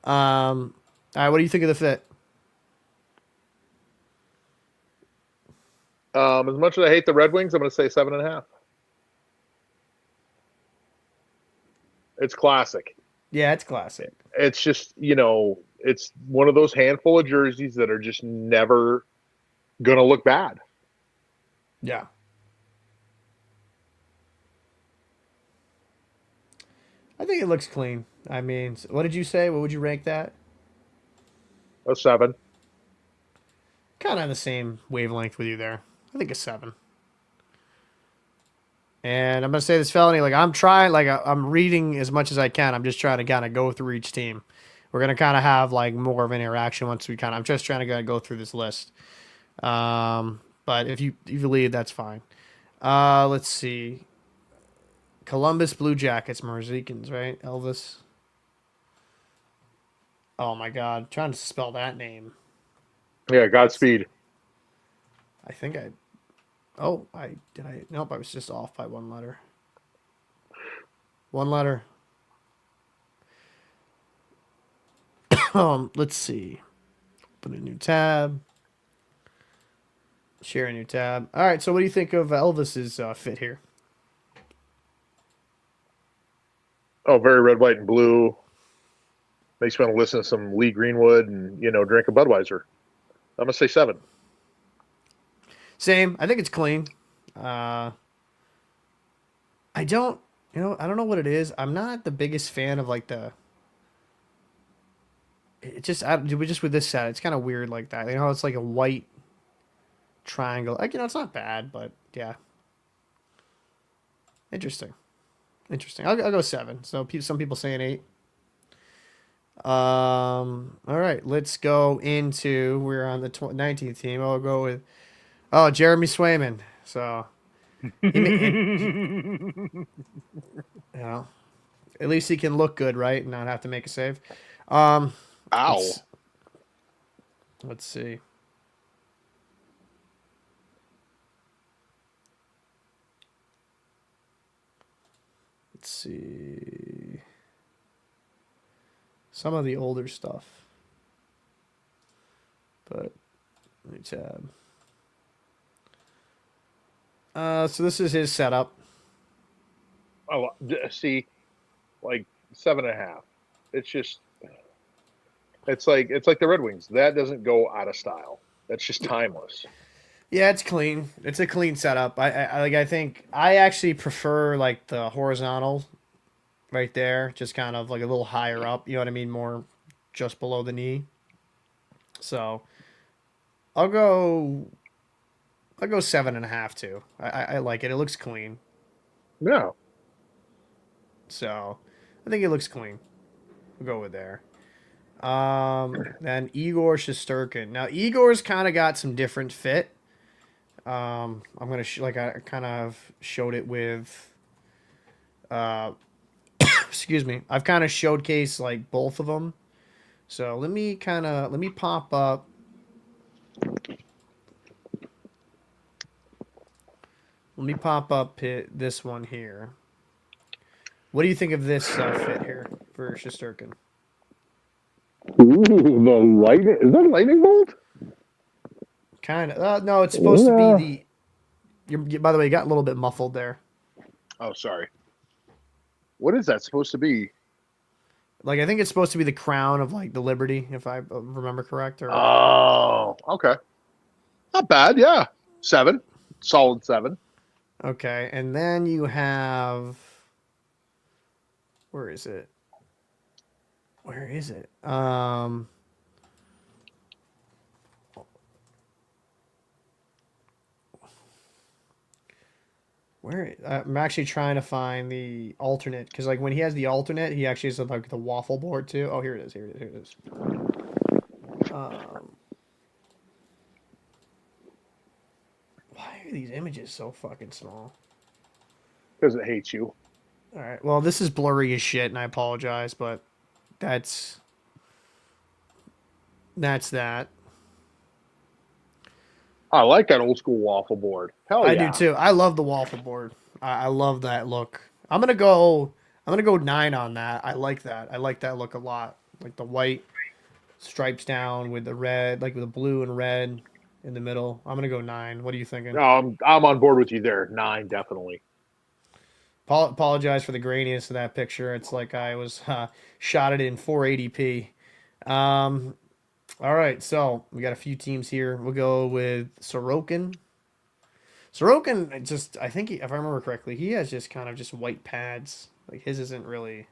S1: All right, what do you think of the fit?
S2: As much as I hate the Red Wings, I'm going to say 7.5. It's classic.
S1: Yeah, it's classic.
S2: It's just, it's one of those handful of jerseys that are just never going to look bad.
S1: Yeah. I think it looks clean. I mean, what did you say? What would you rank that?
S2: A 7.
S1: Kind of on the same wavelength with you there. I think a 7. And I'm gonna say this felony. Like I'm trying. Like I'm reading as much as I can. I'm just trying to kind of go through each team. We're gonna kind of have like more of an interaction once we kind of. I'm just trying to go through this list. But if you lead, that's fine. Let's see. Columbus Blue Jackets, Merzikins, right? Elvis. Oh my God, trying to spell that name.
S2: Yeah,
S1: That's.
S2: Godspeed.
S1: I think I. Oh, I did. I nope. I was just off by one letter. One letter. Let's see. Open a new tab. Share a new tab. All right. So, what do you think of Elvis's fit here?
S2: Oh, very red, white, and blue. Makes me want to listen to some Lee Greenwood and drink a Budweiser. I'm gonna say 7.
S1: Same. I think it's clean. Uh, I don't. I don't know what it is. I'm not the biggest fan of like the. It just. We just with this set. It's kind of weird like that. It's like a white triangle. Like it's not bad, but yeah, interesting. Interesting. I'll go 7. So some people saying 8. All right, let's go into. We're on the 19th team. I'll go with. Oh, Jeremy Swayman. So you know, at least he can look good, right, and not have to make a save. Um,
S2: Ow.
S1: let's let's see. Let's see some of the older stuff, but let me tab. So this is his setup.
S2: Oh, see, like 7.5. It's just, it's like the Red Wings. That doesn't go out of style. That's just timeless.
S1: Yeah, it's clean. It's a clean setup. I think I actually prefer like the horizontal right there, just kind of like a little higher up. You know what I mean? More just below the knee. So I'll go. I'll go 7.5 too. I like it. It looks clean.
S2: No.
S1: So I think it looks clean. We'll go with there. Then Igor Shosturkin. Now Igor's kind of got some different fit. I'm gonna like I kind of showed it with. Uh, excuse me. I've kind of showcased like both of them. So let me pop up. Let me pop up this one here. What do you think of this fit here for Shosturkin?
S2: Ooh, the lightning. Is that a lightning bolt?
S1: Kind of. No, it's supposed to be
S2: Yeah.
S1: the. By the way, you got a little bit muffled there.
S2: Oh, sorry. What is that supposed to be?
S1: Like I think it's supposed to be the crown of like the Liberty, if I remember correct. Or
S2: Oh, okay. Not bad. Yeah. 7. Solid 7.
S1: okay, and then you have. Where is it? Where is it? Where I'm actually trying to find the alternate because like when he has the alternate, he actually has like the waffle board too. Oh, here it is. Here it is. Here it is. Um, why are these images so fucking small?
S2: Because it hates you.
S1: All right. Well, this is blurry as shit, and I apologize, but that's that.
S2: I like that old school waffle board. Hell
S1: I do
S2: yeah.
S1: too. I love the waffle board. I love that look. I'm gonna go. I'm gonna go 9 on that. I like that. I like that look a lot. Like the white stripes down with the red, like with the blue and red in the middle. I'm gonna go 9. What are you thinking?
S2: I'm on board with you there. 9, definitely.
S1: Apologize for the graininess of that picture. It's like I was shot it in 480p. Um, all right, so we got a few teams here. We'll go with Sorokin. Sorokin just, I think if I remember correctly, he has just kind of just white pads. Like his isn't really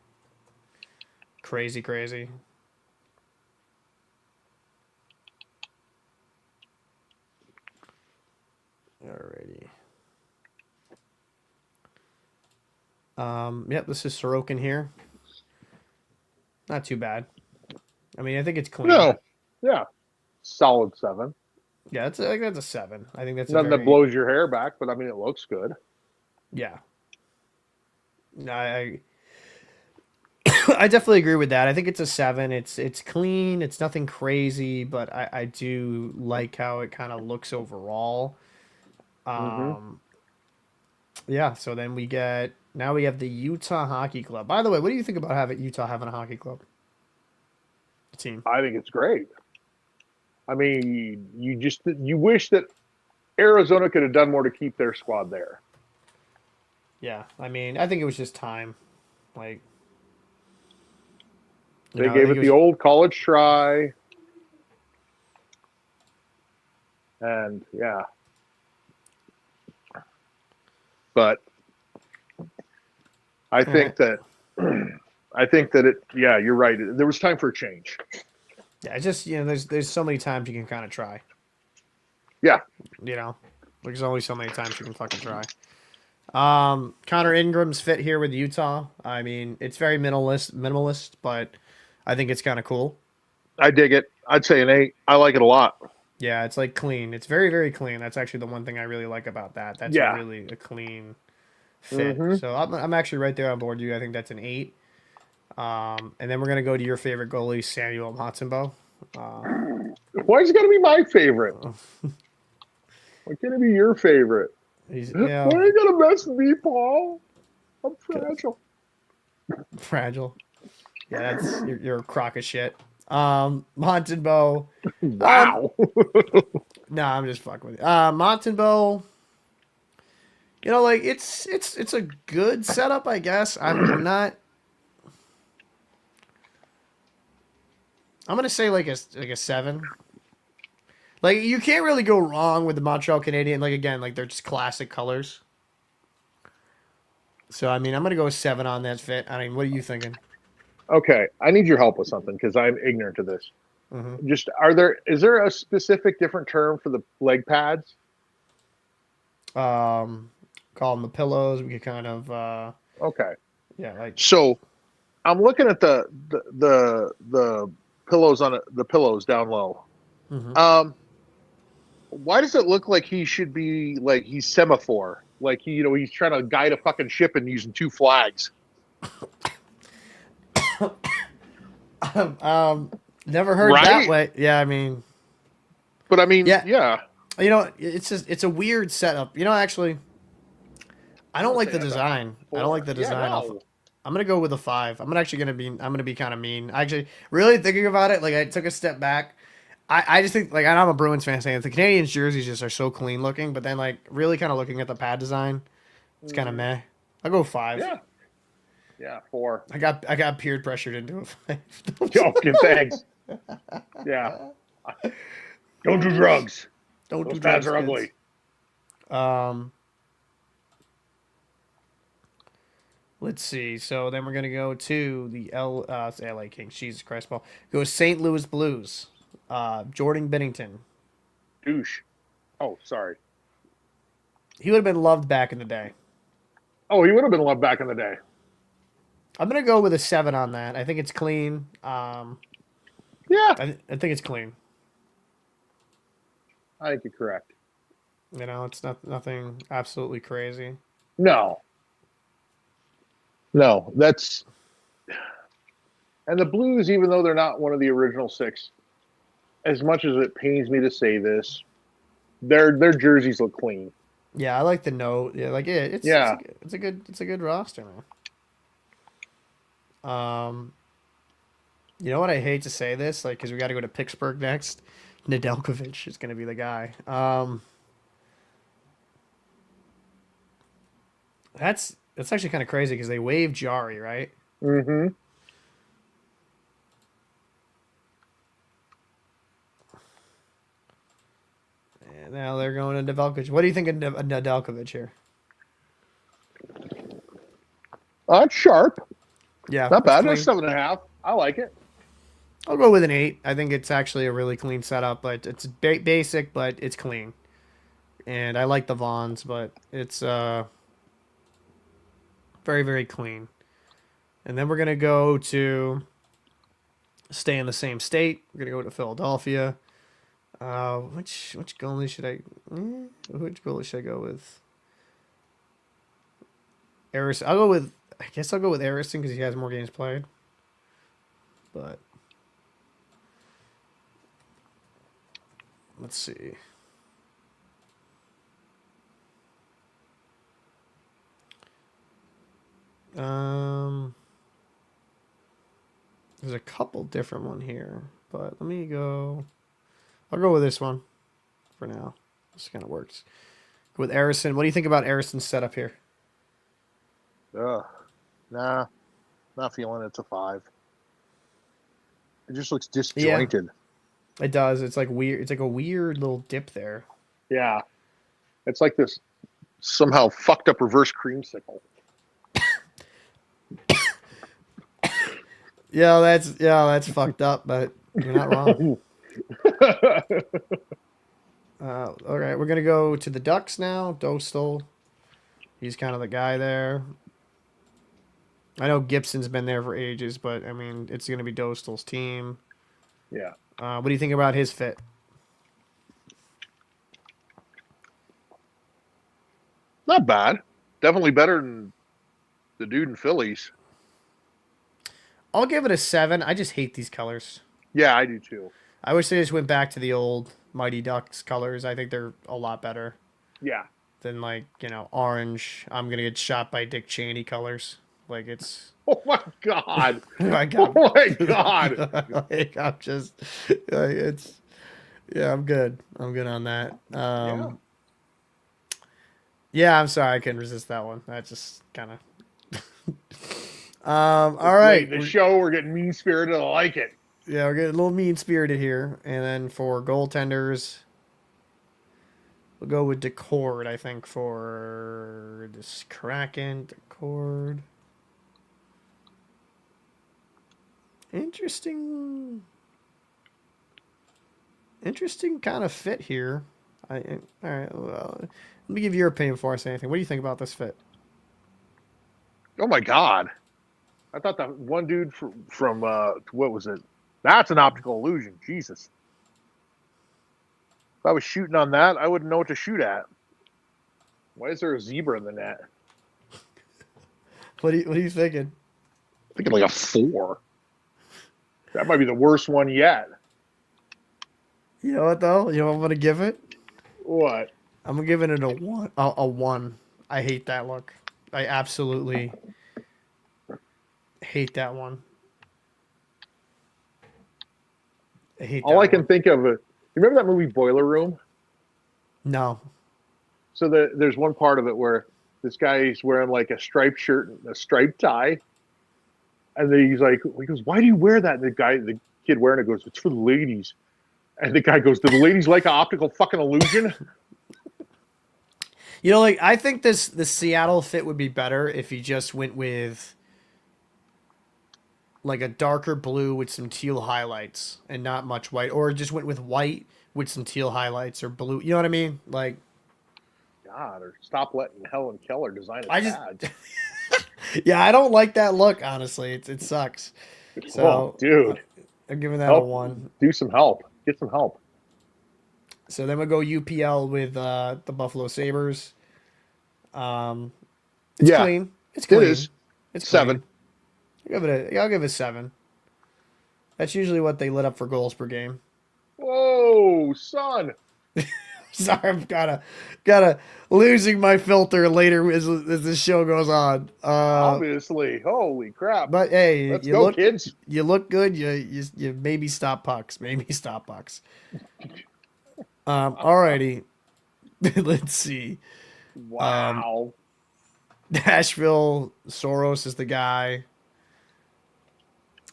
S1: crazy, crazy. Alrighty. Yep, this is Sorokin here. Not too bad. I mean, I think it's clean.
S2: No, yeah, solid 7.
S1: Yeah, I think that's a 7. I think that's a
S2: Nothing that
S1: very,
S2: blows your hair back, but I mean, it looks good.
S1: yeah. No, I definitely agree with that. I think it's a 7. It's clean. It's nothing crazy, but I do like how it kind of looks overall.
S2: Hmm.
S1: Um, yeah. So then we have the Utah Hockey Club. By the way, what do you think about having Utah having a hockey club team?
S2: I think it's great. I mean, you wish that Arizona could have done more to keep their squad there.
S1: Yeah. I mean, I think it was just time. Like,
S2: They
S1: I
S2: gave
S1: think
S2: it
S1: it
S2: the
S1: was.
S2: old college try, and yeah, but I
S1: eh,
S2: think that I think that it. Yeah, you're right. There was time for a change.
S1: Yeah. It's just there's so many times you can kind of try.
S2: Yeah,
S1: You know, there's only so many times you can fucking try. Connor Ingram's fit here with Utah. I mean, it's very minimalist, but I think it's kind of cool.
S2: I dig it. I'd say an 8. I like it a lot.
S1: Yeah, it's like clean. It's very, very clean. That's actually the one thing I really like about that. That's a
S2: Yeah.
S1: really a clean fit.
S2: Hmm.
S1: So I'm actually right there on board with you. I think that's an 8. And then we're gonna go to your favorite goalie, Samuel Matsubo. Uh,
S2: Why is it got to be my favorite? Why can't it be your favorite?
S1: he's
S2: Why are you gonna mess with me, Paul? I'm fragile.
S1: fragile. Yeah, that's you're a crock of shit. Montenbo. Um,
S2: Wow.
S1: no, I'm just fucking with you. Montenbo. Like it's a good setup, I guess. I'm not. I'm gonna say like a 7. Like you can't really go wrong with the Montreal Canadian. Like again, like they're just classic colors. So I mean, I'm gonna go with 7 on that fit. I mean, what are you thinking?
S2: Okay, I need your help with something because I'm ignorant to this.
S1: Hmm.
S2: Just is there a specific different term for the leg pads?
S1: Um, call them the pillows. We could kind of
S2: Okay,
S1: yeah, like
S2: so I'm looking at the pillows the pillows down low.
S1: hmm
S2: Um, why does it look like he should be like he's semaphore? Like he's trying to guide a fucking ship and using 2 flags.
S1: never heard that
S2: Right?
S1: way. Yeah, I mean,
S2: But I mean,
S1: yeah,
S2: yeah.
S1: it's a weird setup. Actually, I don't
S2: I'm
S1: like the
S2: saying that's a
S1: design. I don't like
S2: 4.
S1: the
S2: Yeah,
S1: design.
S2: no.
S1: I'm gonna go with a 5. I'm gonna be kind of mean. Actually, really thinking about it, like I took a step back. I just think like I'm a Bruins fan saying the Canadians jerseys just are so clean looking, but then like really kind of looking at the pad design, it's kind of
S2: Hmm.
S1: meh. I'll go 5.
S2: Yeah, yeah, 4.
S1: I got peer pressured into a 5.
S2: Okay, thanks. Yeah, don't do drugs.
S1: Don't
S2: Those
S1: do
S2: pads
S1: drugs,
S2: are
S1: kids.
S2: ugly.
S1: Um, let's see. So then we're gonna go to the LA Kings. Jesus Christ, Paul. Go St. Louis Blues. Jordan Bennington.
S2: Douche. Oh, sorry.
S1: He would have been loved back in the day.
S2: Oh, he would have been loved back in the day.
S1: I'm gonna go with a 7 on that. I think it's clean.
S2: Yeah,
S1: I think it's clean.
S2: I think you're correct.
S1: It's nothing absolutely crazy.
S2: No, no, that's and the Blues, even though they're not one of the original 6, as much as it pains me to say this, their jerseys look clean.
S1: Yeah, I like the note. Yeah, like
S2: Yeah.
S1: it's a good roster, man. You know what? I hate to say this, like, because we got to go to Pittsburgh next. Nedeljkovic is going to be the guy. That's actually kind of crazy because they waived Jari, right?
S2: Mm-hmm.
S1: And now they're going to Nedeljkovic. What do you think of Nedeljkovic here?
S2: It's sharp.
S1: Yeah,
S2: Not
S1: it's
S2: bad. That's
S1: clean.
S2: 7.5. I like it.
S1: I'll go with an 8. I think it's actually a really clean setup, but it's basic, but it's clean. And I like the Vons, but it's very, very clean. And then we're going to go to stay in the same state. We're going to go to Philadelphia. Which goalie should I which goalie should I go with? Harrison. I guess I'll go with Harrison because he has more games played. But let's see. Um, there's a couple different one here, but let me go. I'll go with this one for now. This kind of works. With Harrison, what do you think about Harrison's setup here?
S2: Ugh. Nah, not feeling it's a 5. It just looks
S1: Yeah,
S2: disjointed.
S1: it does. It's like weird. It's like a weird little dip there.
S2: Yeah. It's like this somehow fucked up reverse creamsicle.
S1: Yeah, that's fucked up, but you're not wrong. All right, we're gonna go to the Ducks now. Dostal, he's kind of the guy there. I know Gibson's been there for ages, but I mean, it's gonna be Dostal's team.
S2: Yeah.
S1: What do you think about his fit?
S2: Not bad. Definitely better than the dude in Phillies.
S1: I'll give it a 7. I just hate these colors.
S2: Yeah, I do too.
S1: I wish they just went back to the old Mighty Ducks colors. I think they're a lot better
S2: Yeah.
S1: than orange. I'm gonna get shot by Dick Cheney colors. Like it's
S2: Oh my god.
S1: like
S2: Oh
S1: I'm,
S2: my god.
S1: like I'm just like it's yeah. I'm good. I'm good on that.
S2: Yeah.
S1: Yeah. I'm sorry. I couldn't resist that one. That just kind of. All
S2: Late
S1: right.
S2: in the show, we're getting mean spirited. I like it.
S1: Yeah, we're getting a little mean spirited here. And then for goaltenders, we'll go with Decord, I think, for this Kraken. Decord. Interesting. Interesting kind of fit here. All right. Well, let me give your opinion before I say anything. What do you think about this fit?
S2: Oh my god. I thought that one dude from what was it? That's an optical illusion. Jesus. If I was shooting on that, I wouldn't know what to shoot at. Why is there a zebra in the net?
S1: What are you thinking?
S2: I'm thinking like a 4. That might be the worst one yet.
S1: You know what though? You know what I'm gonna give it?
S2: What?
S1: I'm gonna give it a 1. A 1. I hate that look. I absolutely hate that one. I hate
S2: All
S1: that
S2: I can
S1: one.
S2: think of you remember that movie Boiler Room?
S1: No.
S2: So there's one part of it where this guy is wearing like a striped shirt and a striped tie, and then he goes, "Why do you wear that?" And the kid wearing it goes, "It's for the ladies." And the guy goes, "Do the ladies like an optical fucking illusion?"
S1: I think the Seattle fit would be better if he just went with like a darker blue with some teal highlights and not much white, or just went with white with some teal highlights or blue. You know what I mean? Like,
S2: God, or stop letting Helen Keller design his
S1: I just,
S2: pads.
S1: yeah, I don't like that look. Honestly, it sucks.
S2: Oh,
S1: So
S2: dude,
S1: I'm giving that a
S2: help!
S1: 1.
S2: Do some help. Get some help.
S1: So then we go UPL with the Buffalo Sabres. It's
S2: Yeah,
S1: clean. It's
S2: it
S1: clean.
S2: is
S1: It's
S2: 7.
S1: clean. I'll give it a 7. That's usually what they lit up for goals per game.
S2: Whoa, son!
S1: Sorry, I'm gotta losing my filter later as the show goes on.
S2: Obviously, holy crap!
S1: But hey,
S2: Let's go, kids.
S1: you look good. You maybe stop pucks. Maybe stop pucks. Alrighty. Let's see.
S2: Wow.
S1: Nashville, Soros is the guy.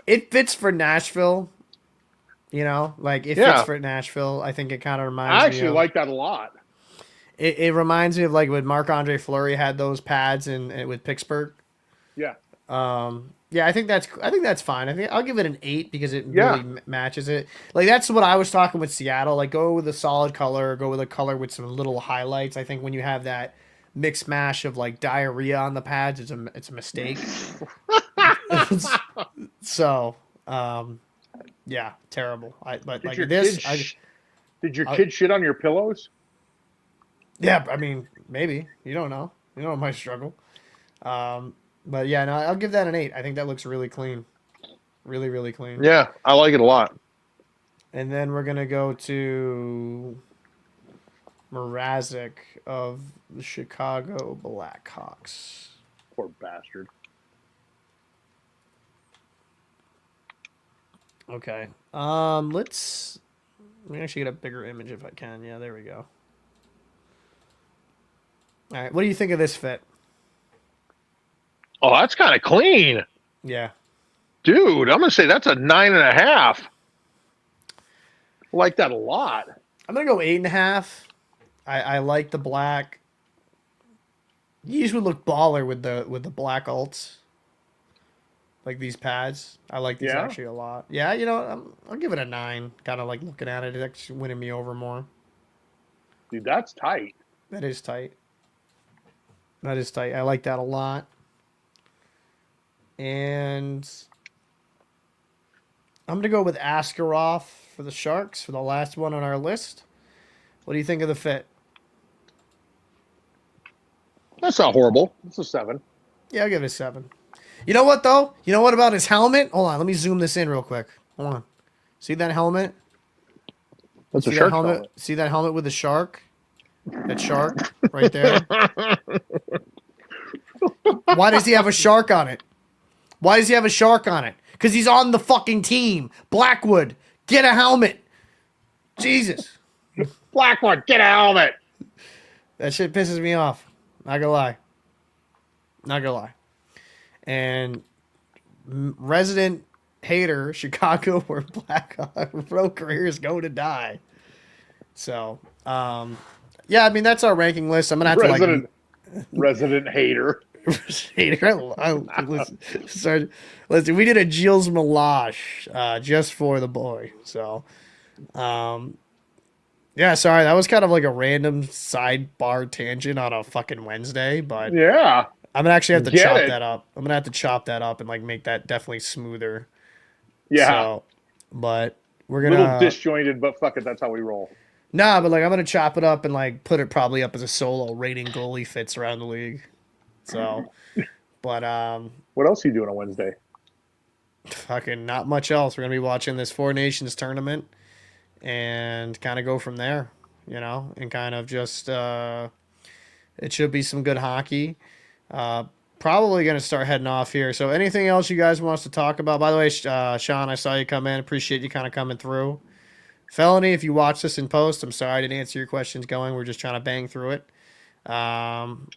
S1: It fits for Nashville. You know, like it fits
S2: Yeah,
S1: for Nashville. I think it kind of reminds
S2: I
S1: me
S2: actually
S1: of.
S2: like that a lot.
S1: It reminds me of like when Marc Andre Fleury had those pads in with Pittsburgh.
S2: Yeah,
S1: Yeah, I think that's fine. I think I'll give it an 8 because it really
S2: yeah.
S1: matches it. Like that's what I was talking with Seattle. Like go with a solid color, go with a color with some little highlights. I think when you have that mix mash of like diarrhea on the pads, it's a mistake. So, um, yeah, terrible. But
S2: Did
S1: like
S2: your
S1: this,
S2: kids did your
S1: I
S2: kid shit on your pillows?
S1: yeah, I mean maybe you don't know. You know my struggle. Um, but yeah, no, I'll give that an 8. I think that looks really clean, really really clean.
S2: Yeah, I like it a lot.
S1: And then we're gonna go to Mrazek of the Chicago Blackhawks.
S2: Poor bastard.
S1: Okay. Let me actually get a bigger image if I can. Yeah, there we go. All right. What do you think of this fit?
S2: Oh, that's kind of clean,
S1: Yeah.
S2: dude. I'm gonna say that's a 9.5. I like that a lot.
S1: I'm gonna go 8.5. I like the black. These would look baller with the black alts. Like these pads. I like these
S2: Yeah,
S1: actually a lot. Yeah, you know, I'll give it a 9. Kind of like looking at it, it's actually winning me over more.
S2: dude, that's tight.
S1: That is tight. That is tight. I like that a lot. And I'm going to go with Askarov for the Sharks for the last one on our list. What do you think of the fit?
S2: That's not horrible. It's a 7.
S1: Yeah, I'll give it a 7. You know what, though? You know what about his helmet? Hold on. Let me zoom this in real quick. Hold on. See that helmet?
S2: That's a
S1: See that
S2: shark
S1: helmet?
S2: helmet.
S1: See that helmet with the shark? That shark right there? Why does he have a shark on it? Why does he have a shark on it? Because he's on the fucking team. Blackwood, get a helmet. Jesus.
S2: Blackwood, get a helmet.
S1: That shit pisses me off. Not gonna lie. Not gonna lie. And resident hater, Chicago, where Blackhawk pro careers go to die. So, yeah, I mean that's our ranking list. I'm gonna have
S2: Resident hater.
S1: hater. Listen, sorry, listen, we did a Gilles Melage just for the boy. So, yeah, sorry, that was kind of like a random sidebar tangent on a fucking Wednesday, but
S2: Yeah,
S1: I'm gonna actually have to
S2: get
S1: chop
S2: it.
S1: that up. I'm gonna have to chop that up and like make that definitely smoother.
S2: Yeah,
S1: So, but we're
S2: little
S1: gonna
S2: disjointed, but fuck it, that's how we roll.
S1: nah, but like I'm gonna chop it up and like put it probably up as a solo rating goalie fits around the league. So, but
S2: What else are you doing on Wednesday?
S1: fucking not much else. We're gonna be watching this Four Nations tournament and kind of go from there, you know, and kind of just it should be some good hockey. Uh, Probably going to start heading off here. So, anything else you guys want us to talk about? By the way, Sean, I saw you come in. Appreciate you kind of coming through. Felony, if you watch this in post, I'm sorry I didn't answer your questions going. We're just trying to bang through it. And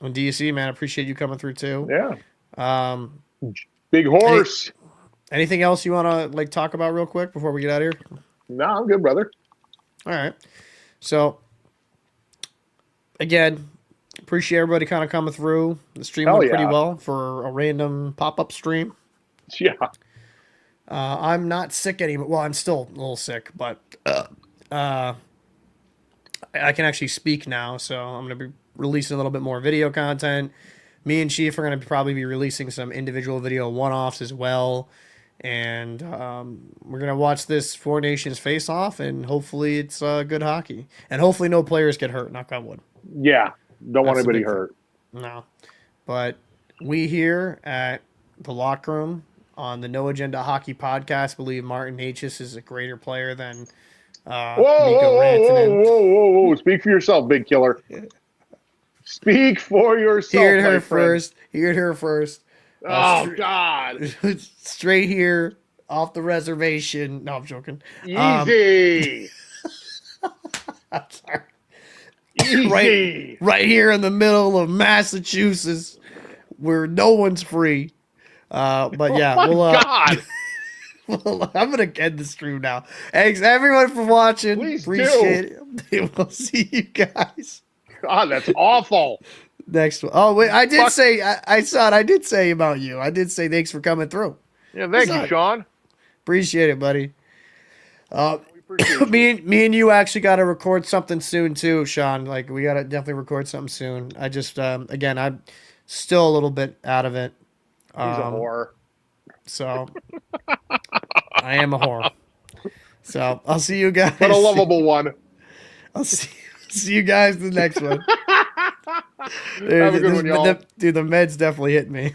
S1: DC, man, appreciate you coming through too.
S2: Yeah,
S1: Um,
S2: big horse.
S1: Anything else you want to like talk about real quick before we get out of here?
S2: No, I'm good, brother.
S1: All right. So, again, appreciate everybody kind of coming through. The stream
S2: Hell
S1: went pretty
S2: yeah.
S1: well for a random pop-up stream.
S2: Yeah,
S1: I'm not sick anymore. Well, I'm still a little sick, but I can actually speak now. So I'm going to be releasing a little bit more video content. Me and Chief are going to probably be releasing some individual video one-offs as well. And we're going to watch this Four Nations face-off, and hopefully it's good hockey. And hopefully no players get hurt, knock on wood.
S2: yeah. Don't want
S1: That's the
S2: anybody
S1: big thing.
S2: hurt.
S1: No. But we here at the Locker Room on the No Agenda Hockey Podcast believe Martin Necas is a greater player than
S2: Whoa,
S1: Mikko
S2: whoa,
S1: Rantanen.
S2: whoa. Speak for yourself, big killer. Speak for yourself.
S1: Hear it
S2: my
S1: her
S2: friend.
S1: first. Hear it her first.
S2: Oh, God.
S1: Straight here off the reservation. No, I'm joking.
S2: Easy.
S1: I'm sorry.
S2: Easy.
S1: Right here in the middle of Massachusetts, where no one's free. But yeah,
S2: Oh, my God.
S1: Well, I'm gonna end the stream now. Thanks everyone for watching.
S2: Please
S1: Appreciate it. We'll see you guys
S2: God, that's awful.
S1: next one. Oh wait, I did
S2: Fuck.
S1: say I saw it. I did say about you. I did say thanks for coming through.
S2: Yeah, thank
S1: What's
S2: you,
S1: up?
S2: Sean.
S1: Appreciate it, buddy.
S2: We appreciate you.
S1: Me and you actually got to record something soon too, Sean. Like we got to definitely record something soon. I just again, I'm still a little bit out of it.
S2: He's a whore.
S1: So I am a whore. So I'll see you guys.
S2: But a lovable one.
S1: I'll see you guys in the next one.
S2: Have a good one, y'all.
S1: Dude, the meds definitely hit me.